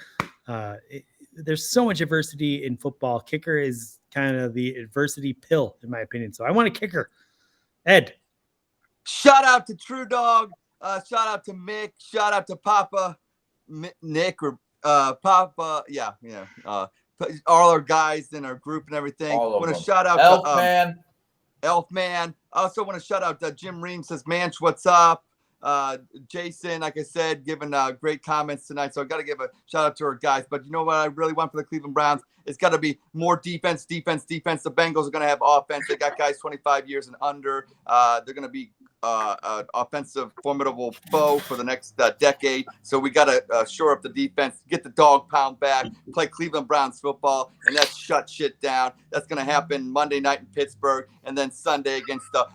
There's so much adversity in football. Kicker is kind of the adversity pill, in my opinion. So I want a kicker. Ed. Shout out to True Dog. Shout out to Mick. Shout out to Papa Nick or Papa. Yeah. All our guys in our group and everything. I want to shout out to Elfman. I also want to shout out to Jim Ream says, Manch, what's up? Jason, like I said, giving great comments tonight. So I got to give a shout out to our guys. But you know what I really want for the Cleveland Browns? It's got to be more defense. The Bengals are going to have offense. They got guys 25 years and under. They're going to be an offensive, formidable foe for the next decade. So we got to shore up the defense, get the dog pound back, play Cleveland Browns football, and that's shut shit down. That's going to happen Monday night in Pittsburgh and then Sunday against the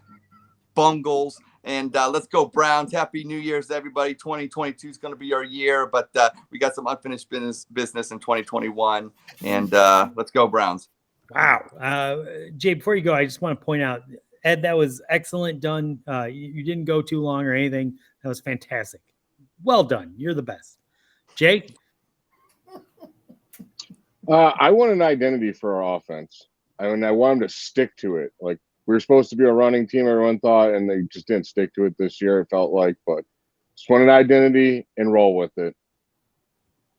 Bungles. And let's go Browns. Happy New Year's, everybody. 2022 is going to be our year, but we got some unfinished business in 2021. And let's go Browns. Wow. Jay, before you go, I just want to point out, Ed, that was excellent done. You didn't go too long or anything. That was fantastic. Well done. You're the best. Jay? I want an identity for our offense. I want them to stick to it. Like, we were supposed to be a running team, everyone thought, and they just didn't stick to it this year, it felt like. But just want an identity and roll with it.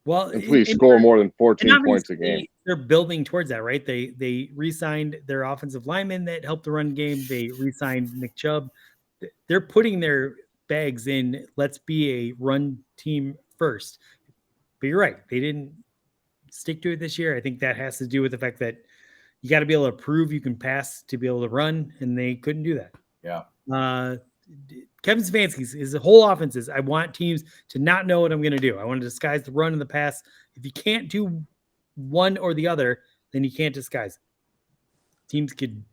Well, and please score more than 14 points a game. They're building towards that, right? They re-signed their offensive lineman that helped the run game. They re-signed Nick Chubb. They're putting their bags in, let's be a run team first. But you're right. They didn't stick to it this year. I think that has to do with the fact that you got to be able to prove you can pass to be able to run, and they couldn't do that. Yeah. Kevin Stefanski's his whole offense is, I want teams to not know what I'm going to do. I want to disguise the run and the pass. If you can't do one or the other, then you can't disguise it. Teams could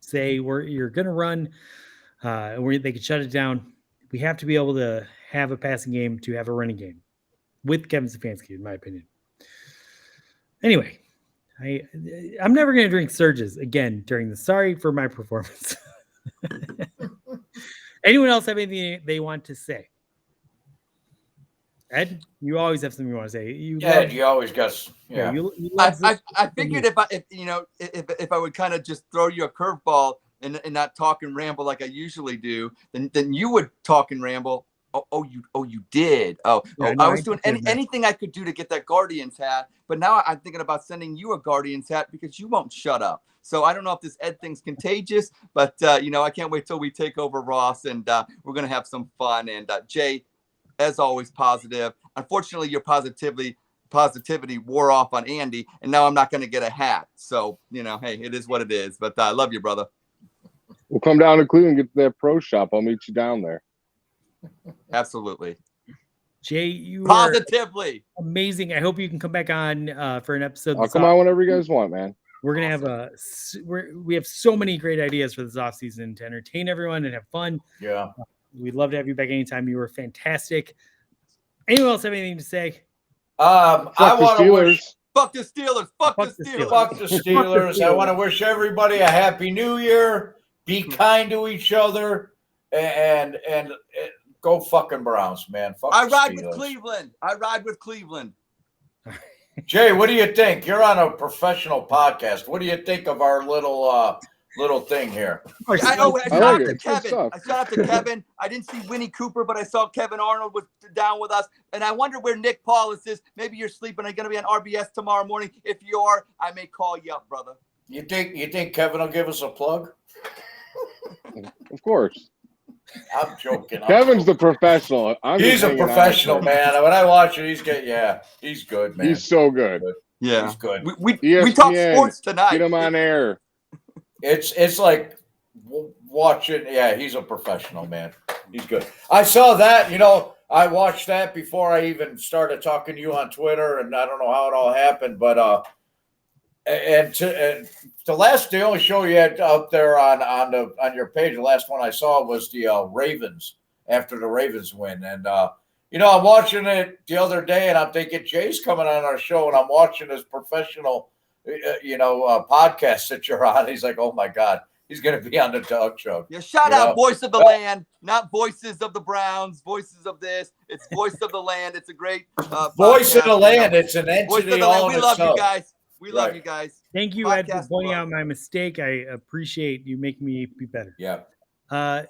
say you're going to run, they could shut it down. We have to be able to have a passing game to have a running game with Kevin Stefanski, in my opinion. Anyway, I'm never going to drink surges again during the. Sorry for my performance. Anyone else have anything they want to say? Ed, you always have something you want to say. You always got. Yeah. you I figured if I would kind of just throw you a curveball and not talk and ramble like I usually do, then you would talk and ramble. You did. I was doing anything I could do to get that Guardians hat, but now I'm thinking about sending you a Guardians hat because you won't shut up. So I don't know if this Ed thing's contagious, but I can't wait till we take over Ross, and we're gonna have some fun. And Jay, as always, positive. Unfortunately, your positivity wore off on Andy, and now I'm not gonna get a hat. So hey, it is what it is. But I love you, brother. We'll come down to Cleveland, get to that pro shop. I'll meet you down there. Absolutely. Jay, you positively amazing. I hope you can come back on for an episode. I'll come on whenever you guys want, man. We're gonna have we have so many great ideas for this offseason to entertain everyone and have fun. Yeah, we'd love to have you back anytime. You were fantastic. Anyone else have anything to say? I want to wish. Fuck the Steelers. Fuck the Steelers. Fuck the Steelers. I want to wish everybody a happy New Year. Be kind to each other, and go fucking Browns, man. Fuck I ride with Cleveland. Jay, what do you think? You're on a professional podcast. What do you think of our little thing here? Shout out to Kevin. I shout out to Kevin. I didn't see Winnie Cooper, but I saw Kevin Arnold was down with us. And I wonder where Nick Paulus is. Maybe you're sleeping. I'm going to be on RBS tomorrow morning. If you are, I may call you up, brother. You think Kevin will give us a plug? Of course. I'm joking. Kevin's the professional. He's a professional, man. When I watch it, he's good, man. He's so good. Yeah, he's good. We talk sports tonight. Get him on air. It's like watching. Yeah, he's a professional, man. He's good. I saw that. I watched that before I even started talking to you on Twitter, and I don't know how it all happened, but the only show you had up there on your page, the last one I saw was the Ravens after the Ravens win, and I'm watching it the other day, and I'm thinking Jay's coming on our show, and I'm watching this professional, podcast that you're on. He's like, oh my God, he's going to be on the Dawg Chug. Yeah, shout out Voice of the Land, not Voices of the Browns, Voices of this. It's Voice of the Land. It's a great Voice of the Land. It's an entity all in itself. We love you guys. We love you guys. Thank you, Ed, for pointing out my mistake. I appreciate you making me be better. Yeah.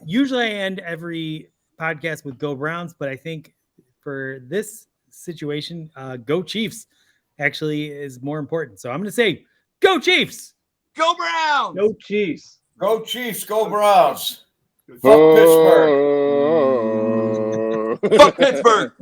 Usually I end every podcast with Go Browns, but I think for this situation, Go Chiefs actually is more important. So I'm going to say, Go Chiefs! Go Browns! Go Chiefs! Go Chiefs! Go Browns! Fuck Pittsburgh! Fuck Pittsburgh!